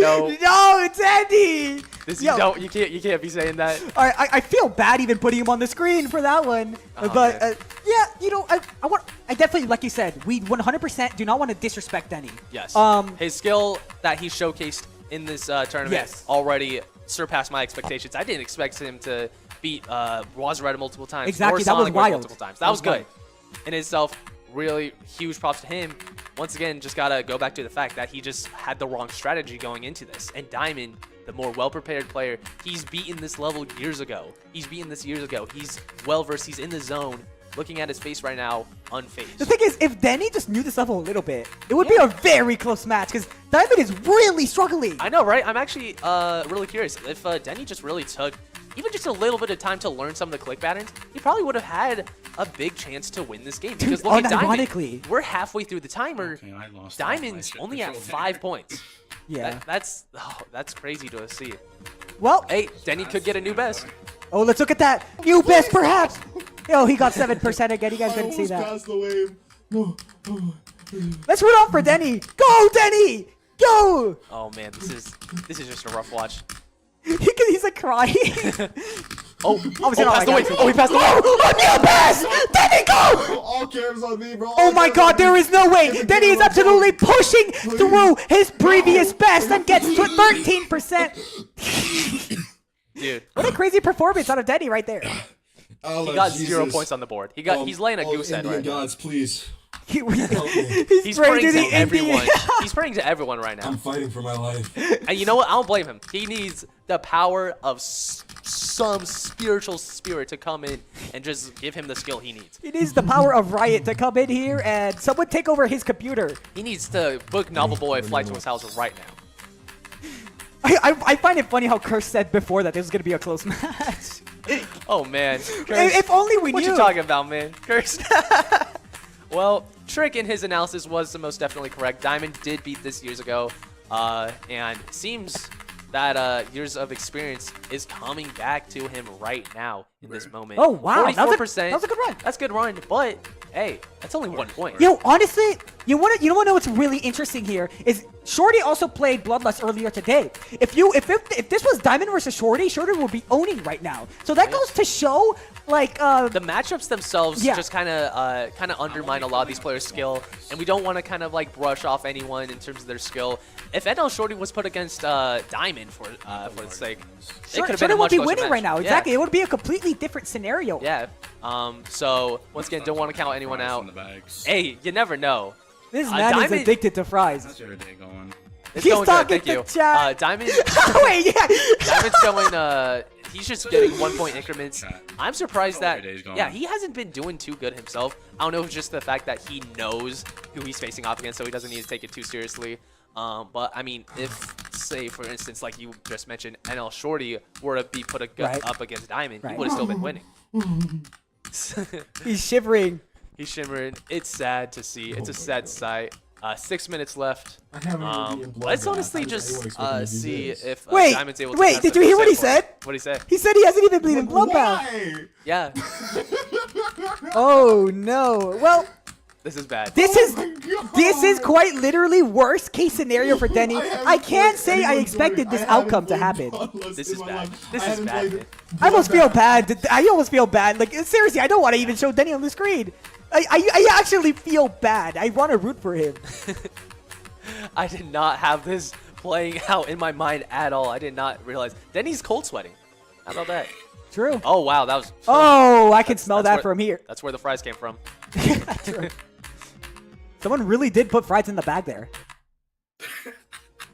No. No, Denny. This Yo. you can't be saying that. All right, I feel bad even putting him on the screen for that one. Oh, but man. yeah, you know, I definitely, like you said, we 100% do not want to disrespect Denny. Yes. Um, His skill that he showcased in this tournament Yes. already surpassed my expectations. I didn't expect him to beat Wazarada multiple times. Exactly, Or that was Sonic Wave wild. multiple times. That That was was good. wild. In itself, really huge props to him. Once again, just gotta go back to the fact that he just had the wrong strategy going into this. And Diamond, the more well-prepared player, he's beaten this level years ago. He's well-versed. He's in the zone. Looking at his face right now, unfazed. The thing is, if Denny just knew this level a little bit, it would be a very close match because Diamond is really struggling. I know, right? I'm actually really curious if Denny just really took even just a little bit of time to learn some of the click patterns, he probably would have had a big chance to win this game. Because look at Diamond. unironically. We're halfway through the timer. Okay, I lost half my Diamond's shit only for at sure. 5 points. Yeah. That's crazy to see. Well, Hey, Denny could get a new best. oh, let's look at that. New best, perhaps. Yo, he got 7% again. You guys I didn't see almost that. passed the wave. No. Let's root on for Denny. Go, Denny. Go. Oh man, this is just a rough watch. He's like crying. Oh, Obviously not passed like away. that. Oh, he passed away. Oh, new best. Denny, go. All cameras on me, bro. Oh my god, there is no way. Denny is absolutely pushing through his previous best and gets to 13%. Dude, What a crazy performance out of Denny right there. he got 0 points on the board. He's laying a goose head Indian right now. gods, please. He's He's praying praying to to the everyone. Indian. He's praying to everyone right now. I'm fighting for my life. And you know what? I don't blame him. He needs the power of some spiritual spirit to come in and just give him the skill he needs. He needs the power of Riot to come in here and someone take over his computer. He needs to book Novel Boy a flight to his house right now. I find it funny how Curse said before that this was going to be a close match. Oh man. Curse, If only we what knew. you talking about, man? Curse. Well, Trick in his analysis was the most definitely correct. Diamond did beat this years ago, and seems that years of experience is coming back to him right now in this moment. Oh, wow. That was a- 44%. that was a good run. That's a good run, but hey, that's only 1 point. Yo, honestly, you want to know what's really interesting here is Shorty also played Bloodlust earlier today. If this was Diamond versus Shorty, Shorty would be owning right now. So that goes to show like The matchups themselves Yeah. just kind of undermine a lot of these players' skill, and we don't want to kind of like brush off anyone in terms of their skill. If NL Shorty was put against Diamond for its sake, it could have been Shorty a would much be closer winning match. right now. Yeah. Exactly. It would be a completely different scenario. Yeah. So once again, don't want to count anyone Fries out. in the bags. Hey, you never know. This man is Diamond- addicted to fries. How's your day going? It's He's going good, talking thank to you. chat. Diamond. Wait, yeah. Diamond's going. He's just getting 1 point increments. I'm surprised that. Every day's going. Yeah, he hasn't been doing too good himself. I don't know if it's just the fact that he knows who he's facing off against, so he doesn't need to take it too seriously. But I mean, if say for instance, like you just mentioned, NL Shorty were to be put Right. up against Diamond, Right. he would have still been winning. He's shivering. He's shimmering. It's sad to see. It's a sad sight. 6 minutes left. I haven't even eaten blood Let's bath. honestly How does just anyone expect me to do see this? if Wait, Diamond's able to wait, pass did the you hear what he set point. said? What'd he say? He said he hasn't even been in Bloodbath. Why? Yeah, Oh no. Well, this is bad. this is my God. this is quite literally worst case scenario for Denny. haven't I can't played say I anyone expected doing it. this I haven't outcome to played happen. Bloodlust This in is my bad. life. This I is haven't bad, played man. I almost feel Bloodbath. bad. I almost feel bad. Like seriously, I don't want to even show Denny on the screen. I actually feel bad. I want to root for him. I did not have this playing out in my mind at all. I did not realize. Denny's cold sweating. How about that? True. Oh wow, that was. Oh, I can smell that's that where- from here. That's where the fries came from. True. Someone really did put fries in the bag there.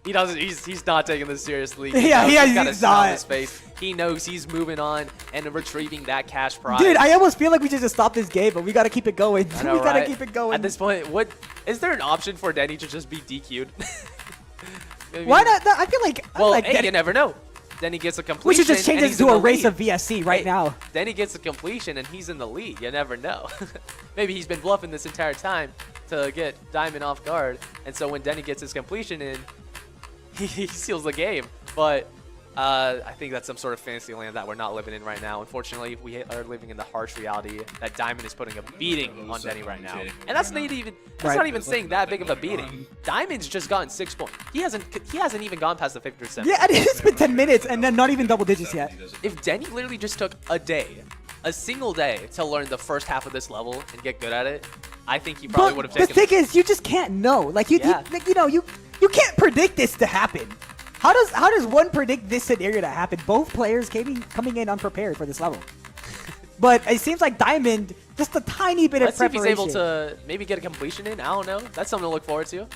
He doesn't. He's not taking this seriously. Yeah, knows he's got a not. smile on his face. He knows he's moving on and retrieving that cash prize. Dude, I almost feel like we should just stop this game, but we gotta keep it going. I know, We gotta right? keep it going. At this point, what is there an option for Denny to just be DQ'd? Maybe- Why not? I feel like I Well, like hey, Denny. you never know. Denny gets a completion. We should just change and this he's to in a the race lead. of VSC right Hey, now. Denny gets a completion and he's in the lead. You never know. Maybe he's been bluffing this entire time to get Diamond off guard, and so when Denny gets his completion in, he seals the game. But I think that's some sort of fantasy land that we're not living in right now. Unfortunately, we are living in the harsh reality that Diamond is putting a beating on Denny right now, and that's not even Right. not even saying that big of a beating. Diamond's just gotten 6 points. He hasn't even gone past the 50%. Yeah, and it's been 10 minutes and then not even double digits yet. If Denny literally just took a single day to learn the first half of this level and get good at it, I think he probably would But have the taken. thing is, you just can't know. Like Yeah. you can't predict this to happen. How does one predict this scenario to happen? Both players coming in unprepared for this level. But it seems like Diamond, just a tiny bit Let's of see if preparation. he's able to maybe get a completion in. I don't know. That's something to look forward to.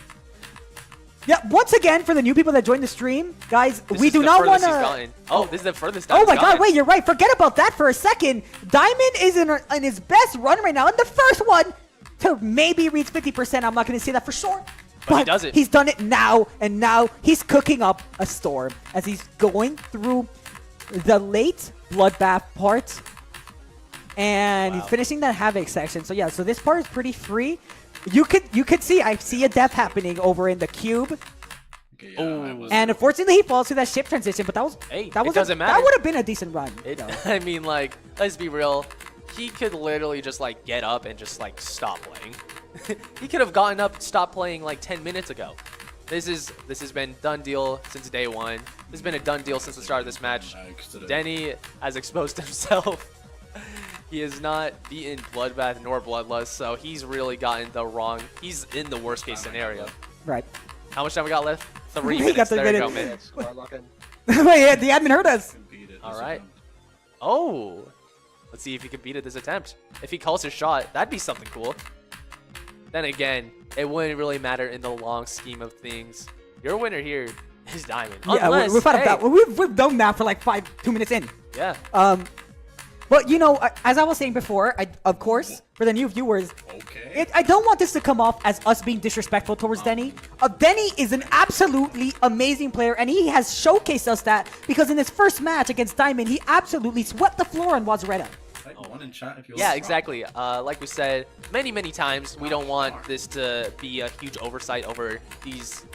Yeah, once again, for the new people that joined the stream, guys, This we is do the not furthest want he's to... gotten. Oh, this is the furthest. Oh my Diamond's god, gotten. wait, you're right. Forget about that for a second. Diamond is in his best run right now, and the first one to maybe reach 50%. I'm not going to say that for sure. But he does it. He's done it now, and now he's cooking up a storm as he's going through the late bloodbath part, and he's finishing that havoc section. So yeah, so this part is pretty free. You could see I see a death happening over in the cube, Okay, yeah, I was- and unfortunately he falls to that ship transition. But Hey, that it doesn't matter. That would have been a decent run. I mean, like, let's be real. He could literally just like get up and just like stop playing. He could have gotten up, stopped playing like 10 minutes ago. This has been done deal since day one. This has been a done deal since the start of this match. Denny has exposed himself. He has not beaten Bloodbath nor Bloodlust, so he's really gotten the wrong. He's in the worst case scenario. Right. How much time we got left? 3 We minutes. got 3 There you go, minutes. man. Wait, yeah, the admin heard us. All right. Oh. Let's see if he can beat it this attempt. If he calls his shot, that'd be something cool. Then again, it wouldn't really matter in the long scheme of things. Your winner here is Diamond. Yeah, Unless, we've had hey, that. We've done that for like 2 minutes in. yeah. But you know, as I was saying before, of course, for the new viewers, Okay. I don't want this to come off as us being disrespectful towards Denny. Denny is an absolutely amazing player, and he has showcased us that because in his first match against Diamond, he absolutely swept the floor on Wazureta. One in chat if you Yeah, want. exactly. Like we said many times, we don't want this to be a huge oversight over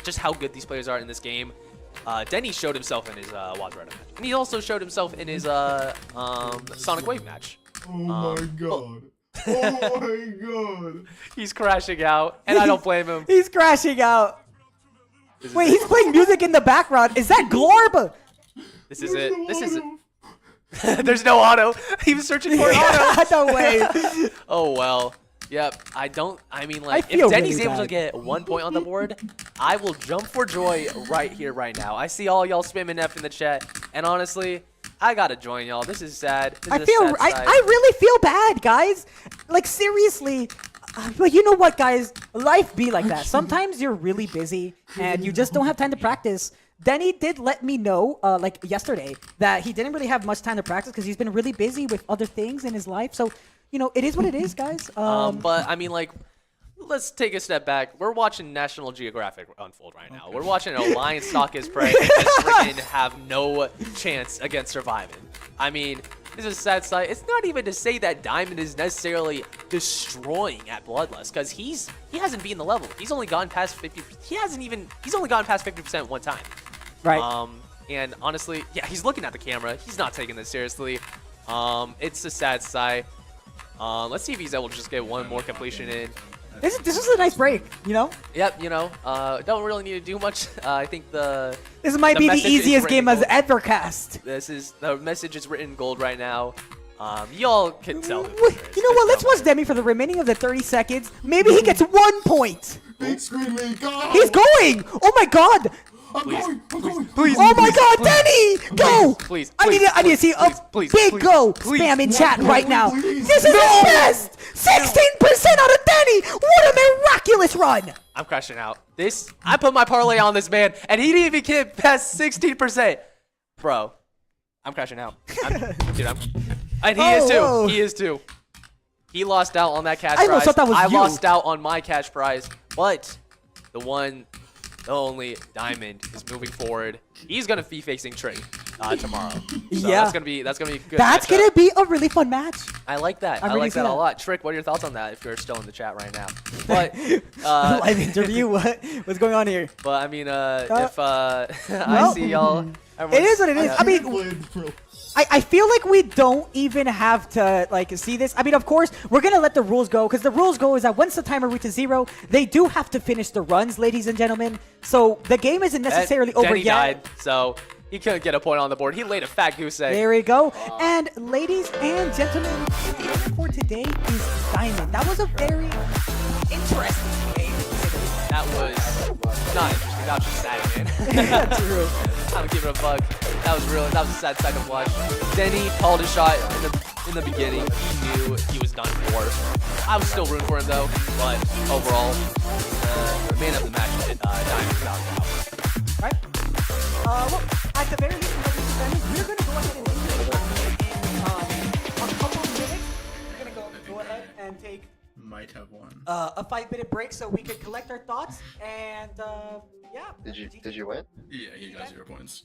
just how good these players are in this game. Denny showed himself in his Wazureta match, and he also showed himself in his Sonic Wave match. Oh my god. Oh my god. He's crashing out, and I don't blame him. He's crashing out. Wait, he's playing music in the background. Is that Glorb? This is it. This is it. There's no auto. He was searching for an auto. No way. Oh well. Yep. I mean, like, feel if Denny's really able to bad. get 1 point on the board, I will jump for joy right here, right now. I see all y'all spamming F in the chat, and honestly, I gotta join y'all. This is sad. This is a sad sight. I really feel bad, guys. Like seriously. But you know what, guys? Life be like that. Sometimes you're really busy and you just don't have time to practice. Denny did let me know, like yesterday, that he didn't really have much time to practice because he's been really busy with other things in his life. So, you know, it is what it is, guys. But I mean, like, let's take a step back. We're watching National Geographic unfold right now. We're watching a lion stalk his prey and just freaking have no chance against surviving. I mean, this is a sad sight. It's not even to say that Diamond is necessarily destroying at Bloodlust, because he hasn't beaten the level. He's only gone past 50. He's only gone past 50% one time. Right. And honestly, yeah, he's looking at the camera. He's not taking this seriously. It's a sad sight. Let's see if he's able to just get one more completion in. This is a nice break, you know? Yep, you know, don't really need to do much. I think This might be the message is easiest written game as gold. ever cast. The message is written in gold right now. Y'all can tell. You know what? Let's watch Demi for the remaining of the 30 seconds. Maybe he gets 1 point. Big screen me, go! He's going! Oh my god! I'm going! Please. Oh my god, Denny! Go! Please, I need to see a please, big please, go please. spam in chat right now. Please. This is his best! 16% out of Denny! What a miraculous run! I'm crashing out. I put my parlay on this man, and he didn't even get past 16%. Bro, I'm crashing out. And he is too. whoa. He is too. He lost out on that cash I prize. almost thought that was I you. lost out on my cash prize, but the one, the only Diamond is moving forward. He's gonna be facing Trick tomorrow. So Yeah. that's gonna be good. That's matchup. gonna be a really fun match. I like that. I I really like see that a that. lot. Trick, what are your thoughts on that? If you're still in the chat right now, but Live interview. What's going on here? but I mean, if I well, see y'all, It is what it is. I mean, Played, bro. I feel like we don't even have to like see this. I mean, of course, we're gonna let the rules go because the rules go is that once the timer reaches 0, they do have to finish the runs, ladies and gentlemen. So the game isn't necessarily over Denny yet. died, so he couldn't get a point on the board. He laid a fat goose egg. There we go. And ladies and gentlemen, the winner for today is Diamond. That was a very interesting game. That was not interesting. That was just sad, man. True. I don't give it a fuck. That was a sad sight to watch. Denny called his shot in the beginning. He knew he was done for. I was still rooting for him though, but overall, the man of the match, Diamond got out. Right? Well, at the very least, ladies and gentlemen, we're going to go ahead and take a couple of minutes. We're going to go ahead and take Might have one. a 5-minute break so we can collect our thoughts. And, yeah. Did you win? Yeah, he got 0 points.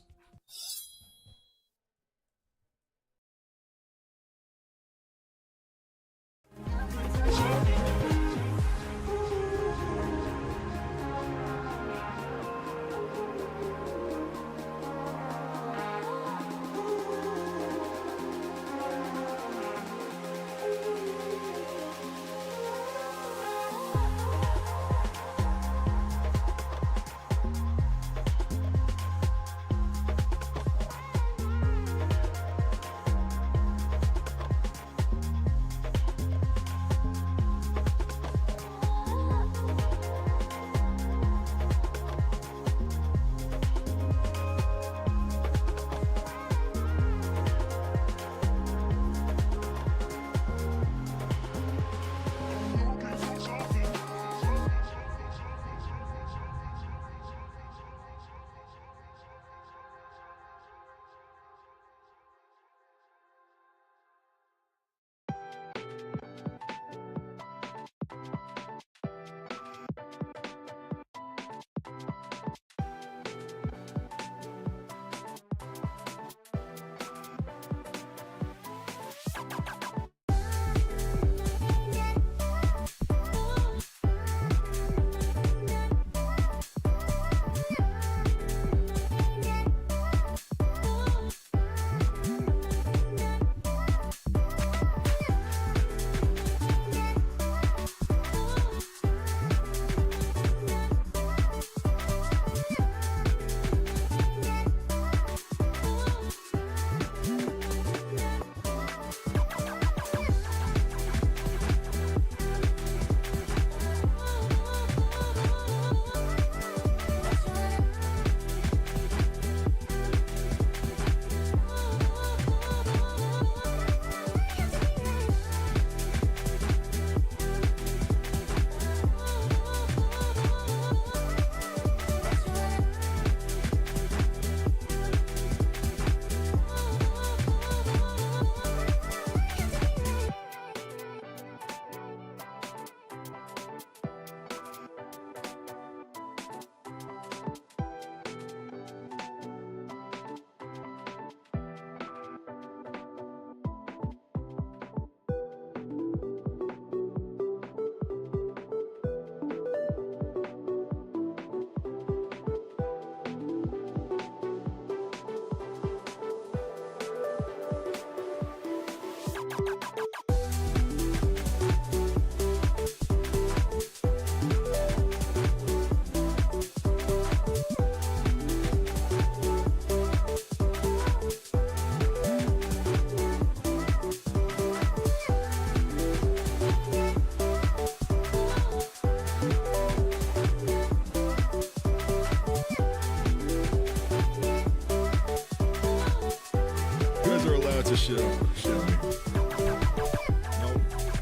That's a shit. Nope.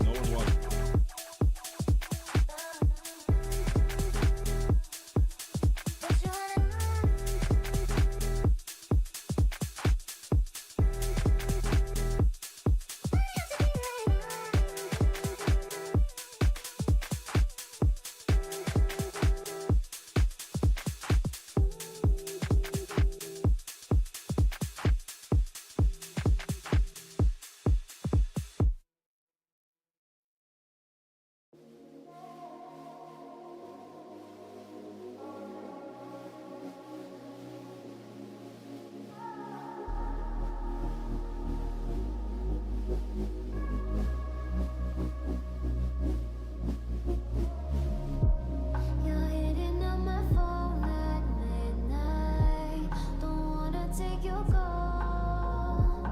No one won. You're hitting up my phone at midnight. Don't wanna take your call.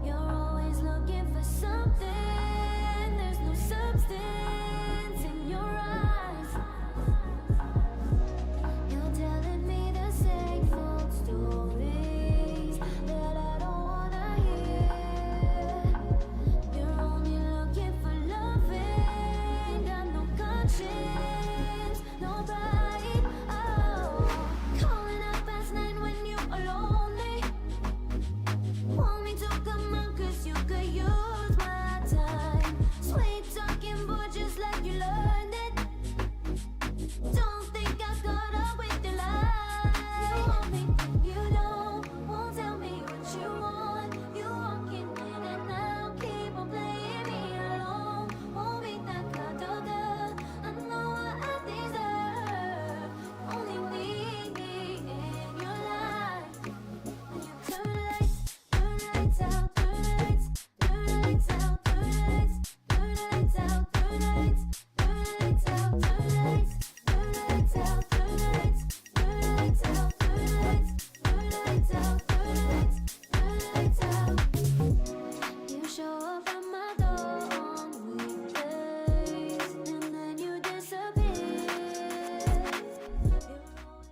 You're always looking for something. There's no substance in your eyes. You're telling me the same old stories that I don't wanna hear. You're only looking for loving, got no conscience, no pride. Oh, calling up past 9 when you are lonely. Want me to come out 'cause you could use my time. Sweet talking boy, just like you learned it. Don't think I caught up with your lie. You want me, you don't. Won't tell me what you want. You walking in and out, keep on playing me alone. Won't be that kind of girl. I know what I deserve. Only need me in your life. When you turn the lights out, turn the lights, turn the lights out, turn the lights, turn the lights out, turn the lights, turn the lights out, turn the lights, turn the lights out, turn the lights, turn the lights out, turn the lights, turn the lights out, turn the lights, turn the lights out. You show up at my door on weekdays, and then you disappear. You're always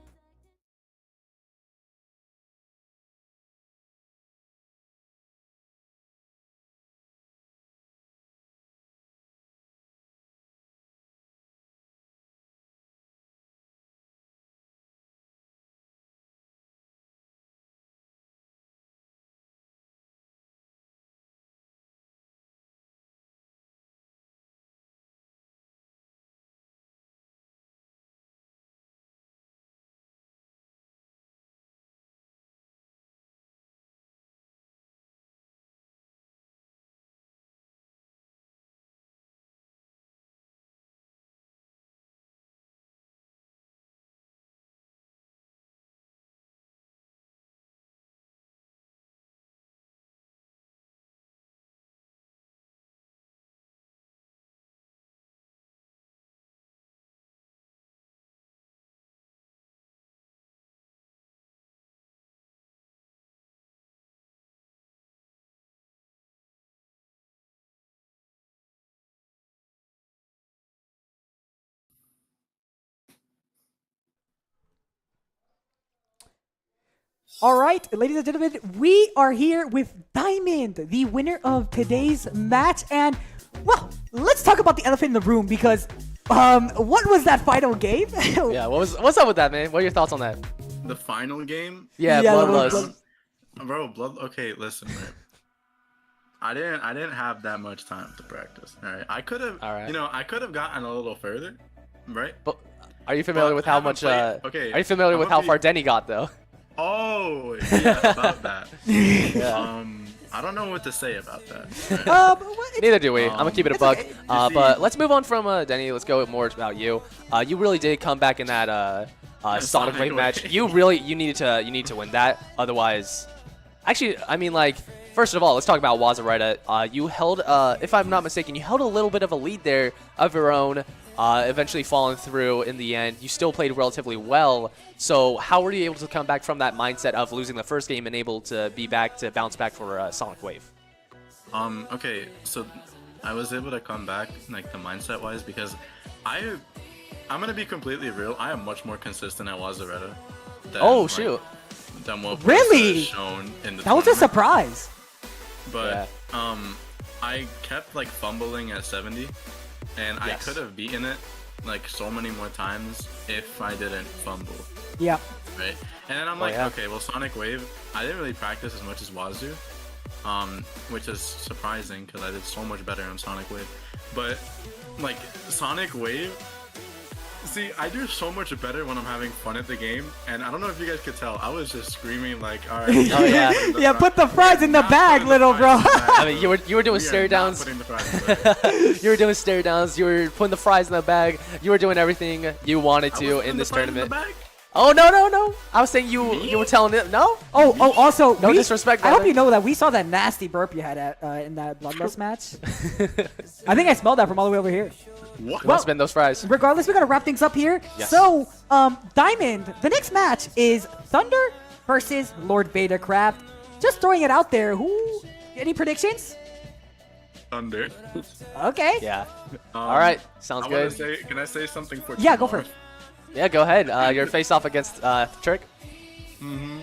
All right, ladies and gentlemen, we are here with Diamond, the winner of today's match. And, well, let's talk about the elephant in the room because, what was that final game? Yeah, what's up with that, man? What are your thoughts on that? The final game, Yeah, Yeah, Bloodlust. bro. Okay, listen, man. I didn't have that much time to practice. All right, I could have, All right. I could have gotten a little further, right? But are you familiar But with I how haven't much? played- okay, Are you familiar I'm with gonna how far be- Denny got though? Oh, yeah, about that. Yeah. I don't know what to say about that. Neither do we. I'm gonna keep it a it's buck. okay. You see- But let's move on from Denny. Let's go more about you. You really did come back in that Sonic Sonic Wave match. Wave. You need to win that. Otherwise, actually, I mean, like, first of all, let's talk about Wazareta. You held, if I'm not mistaken, you held a little bit of a lead there of your own. Eventually falling through in the end. You still played relatively well. So how were you able to come back from that mindset of losing the first game and able to be back to bounce back for Sonic Wave? Okay, so I was able to come back, like, the mindset wise, because I'm gonna be completely real. I am much more consistent at Wazareta than, Oh, like, shoot. than what Really? was shown in the That was a tournament. surprise. but I kept like fumbling at 70, and I could have beaten it like so many more times if I didn't fumble. Yeah. Right. And then I'm like, okay, well, Sonic Wave, I didn't really practice as much as Wazoo, which is surprising because I did so much better on Sonic Wave. But like Sonic Wave, see, I do so much better when I'm having fun at the game, and I don't know if you guys could tell, I was just screaming like, all right. Oh yeah. Yeah, put the fries in the bag, little bro. I mean, you were doing stare downs. You were doing stare downs. You were putting the fries in the bag. You were doing everything you wanted to in this tournament. Oh no. I was saying you were telling it. No. Oh, also, No disrespect, I hope brother. you know that we saw that nasty burp you had at, in that Bloodlust match. I think I smelled that from all the way over here. What? Well, spin those fries. Regardless, we gotta wrap things up here. Yes. So, Diamond, the next match is Thnnder versus LordVadercraft. Just throwing it out there. Any predictions? Thnnder. Okay. Yeah. All right. Sounds I wanna good. say, can I say something for Yeah, go tomorrow? for it. Yeah, go ahead. Your face off against Trick. Mm-hmm.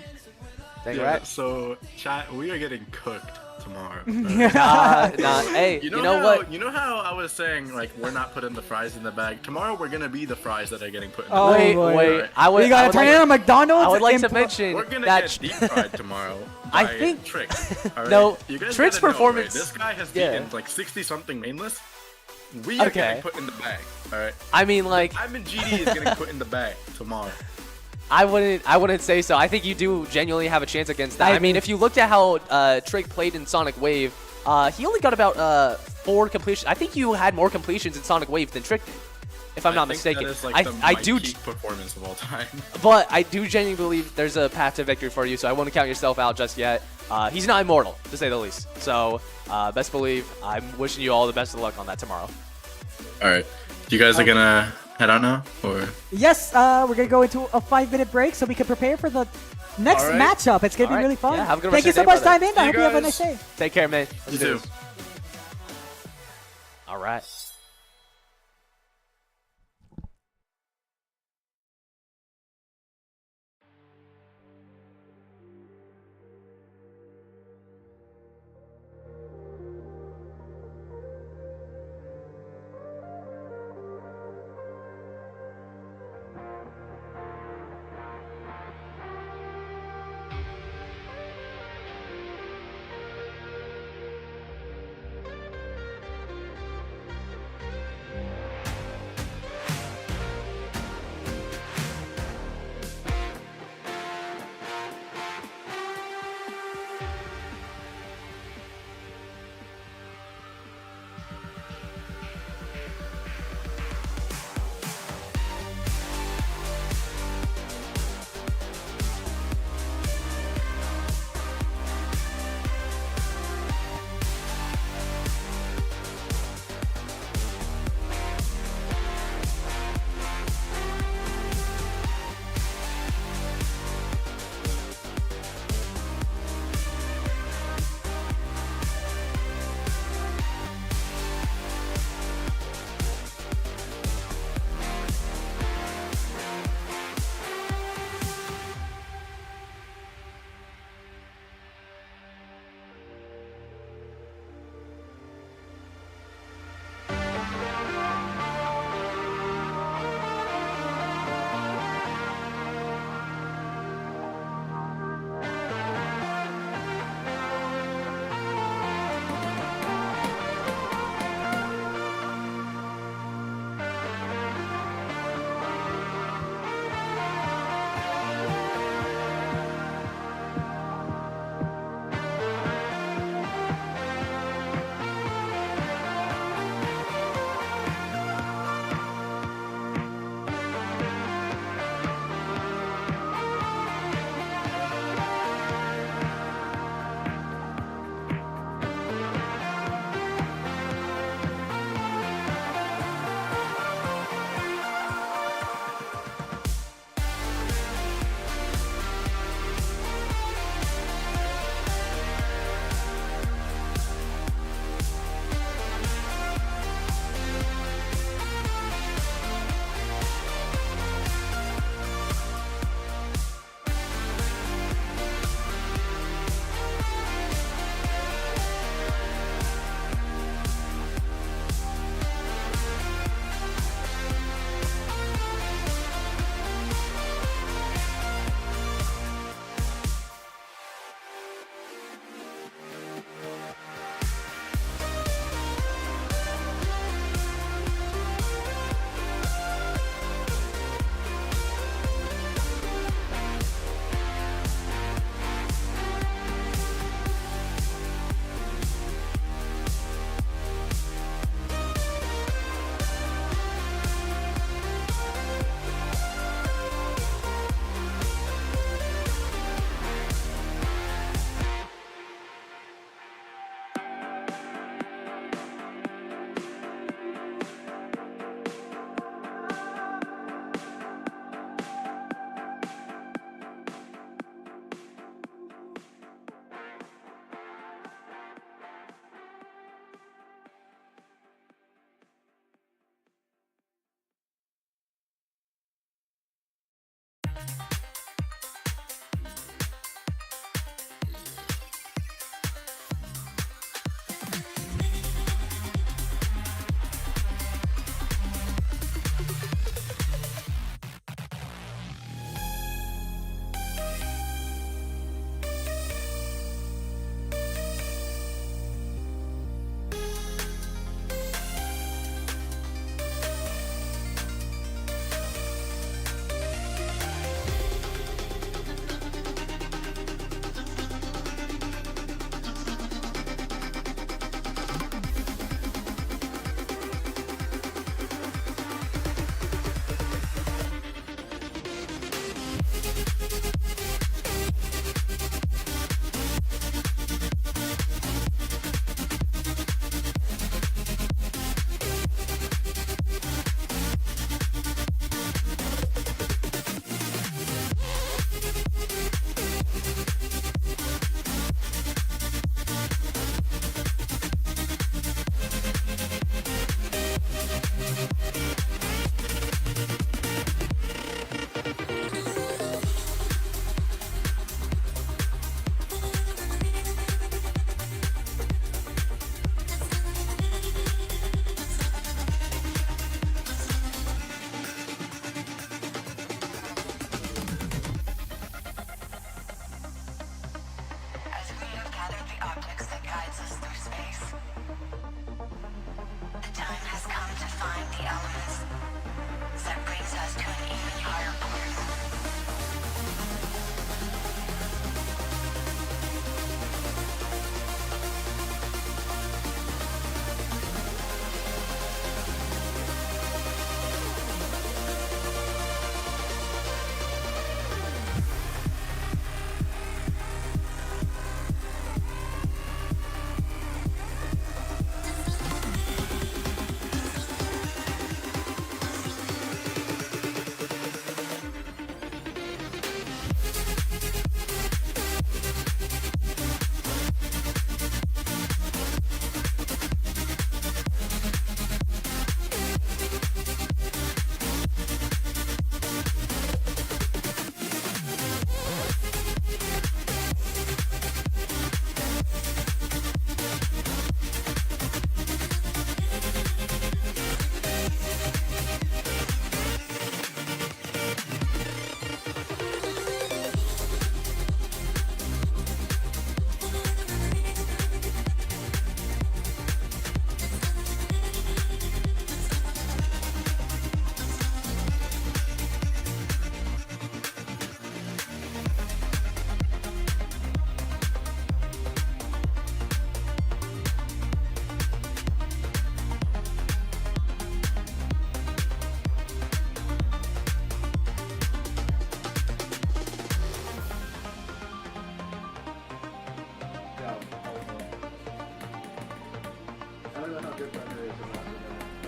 Dang Yeah, right. so chat, we are getting cooked tomorrow. Nah, hey, you know what? You know how I was saying like we're not putting the fries in the bag. Tomorrow we're gonna be the fries that are getting put in the Oh, bag. boy. Wait. We gotta turn it on McDonald's. I would like and to put- mention We're gonna that get deep fried tomorrow. I by think- Trick. All right? No, You guys Trick's gotta know, performance- right? This guy has yeah. beaten like 60 something mainless. We are Okay. getting put in the bag. All right. I mean, like, I'm in GD is getting put in the bag tomorrow. I wouldn't say so. I think you do genuinely have a chance against that. I I mean, agree. if you looked at how Trick played in Sonic Wave, he only got about 4 completions. I think you had more completions in Sonic Wave than Trick did, if I'm not think mistaken. That is, like, I my do, peak performance of all time. but I do genuinely believe there's a path to victory for you. So I wouldn't count yourself out just yet. He's not immortal, to say the least. So best believe I'm wishing you all the best of luck on that tomorrow. All right. You guys are gonna head out now, or? Yes, we're gonna go into a 5-minute break so we can prepare for the next All right. matchup. It's gonna be All right. really fun. Yeah, have a good Thank rest you of so your much, day, brother. Diamond. I You hope you have a guys. nice day. Take care, man. You Let's do too. this. All right.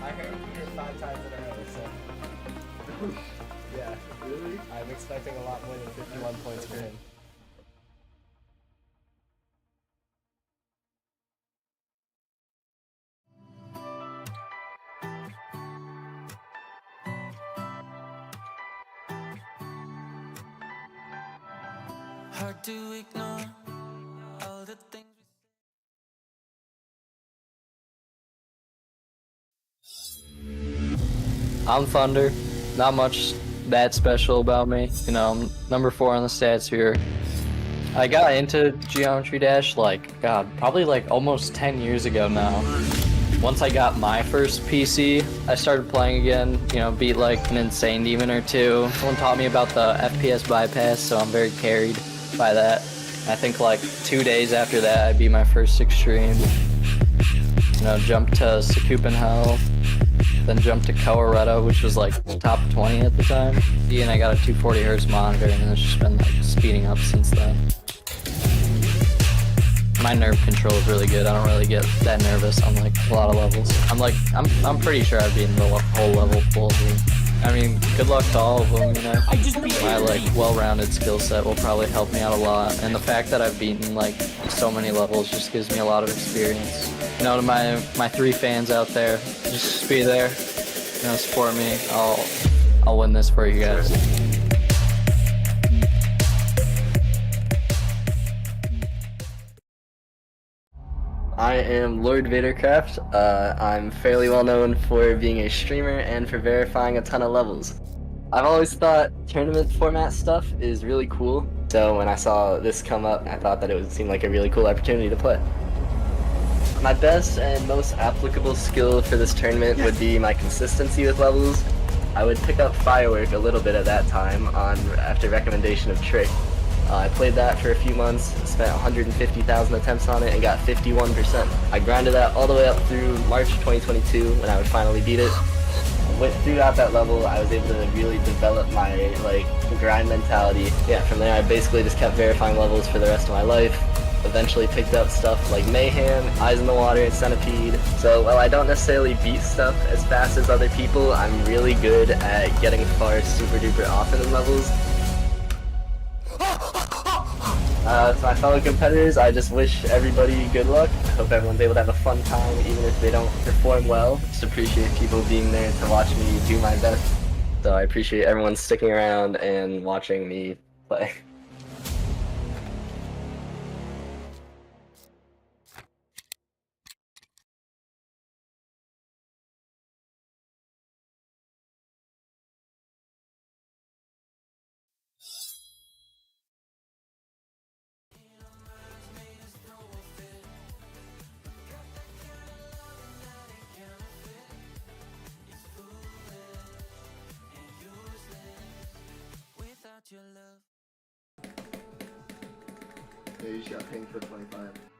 I heard Peter 5 times in a row, so. Yeah. Really? I'm expecting a lot more than 51 points for him. Hard to ignore all the things I'm Thunder. Not much that special about me. You know, I'm number 4 on the stats here. I got into Geometry Dash probably almost 10 years ago now. Once I got my first PC, I started playing again, you know, beat like an insane demon or two. Someone taught me about the FPS bypass, so I'm very carried by that. I think like 2 days after that, I beat my first extreme. You know, jumped to Sakupin Hell, then jumped to Colorado, which was like top 20 at the time. And I got a 240 Hz monitor, and it's just been like speeding up since then. My nerve control is really good. I don't really get that nervous on like a lot of levels. I'm pretty sure I've beaten the whole level full. I mean, good luck to all of them, you know. My like well-rounded skill set will probably help me out a lot, and the fact that I've beaten like so many levels just gives me a lot of experience. You know, to my 3 fans out there, just be there, you know, support me. I'll win this for you guys. I am LordVadercraft. I'm fairly well known for being a streamer and for verifying a ton of levels. I've always thought tournament format stuff is really cool, so when I saw this come up, I thought that it would seem like a really cool opportunity to play. My best and most applicable skill for this tournament would be my consistency with levels. I would pick up Firework a little bit at that time after recommendation of Trick. I played that for a few months, spent 150,000 attempts on it, and got 51%. I grinded that all the way up through March 2022 when I would finally beat it. Throughout that level, I was able to really develop my grind mentality. Yeah, from there I basically just kept verifying levels for the rest of my life. Eventually picked up stuff like Mayhem, Eyes in the Water, and Centipede. So while I don't necessarily beat stuff as fast as other people, I'm really good at getting far super duper often in levels. To my fellow competitors, I just wish everybody good luck. I hope everyone's able to have a fun time, even if they don't perform well. Just appreciate people being there to watch me do my best. So I appreciate everyone sticking around and watching me play. without your love. Yeah, you just got pinged for 25.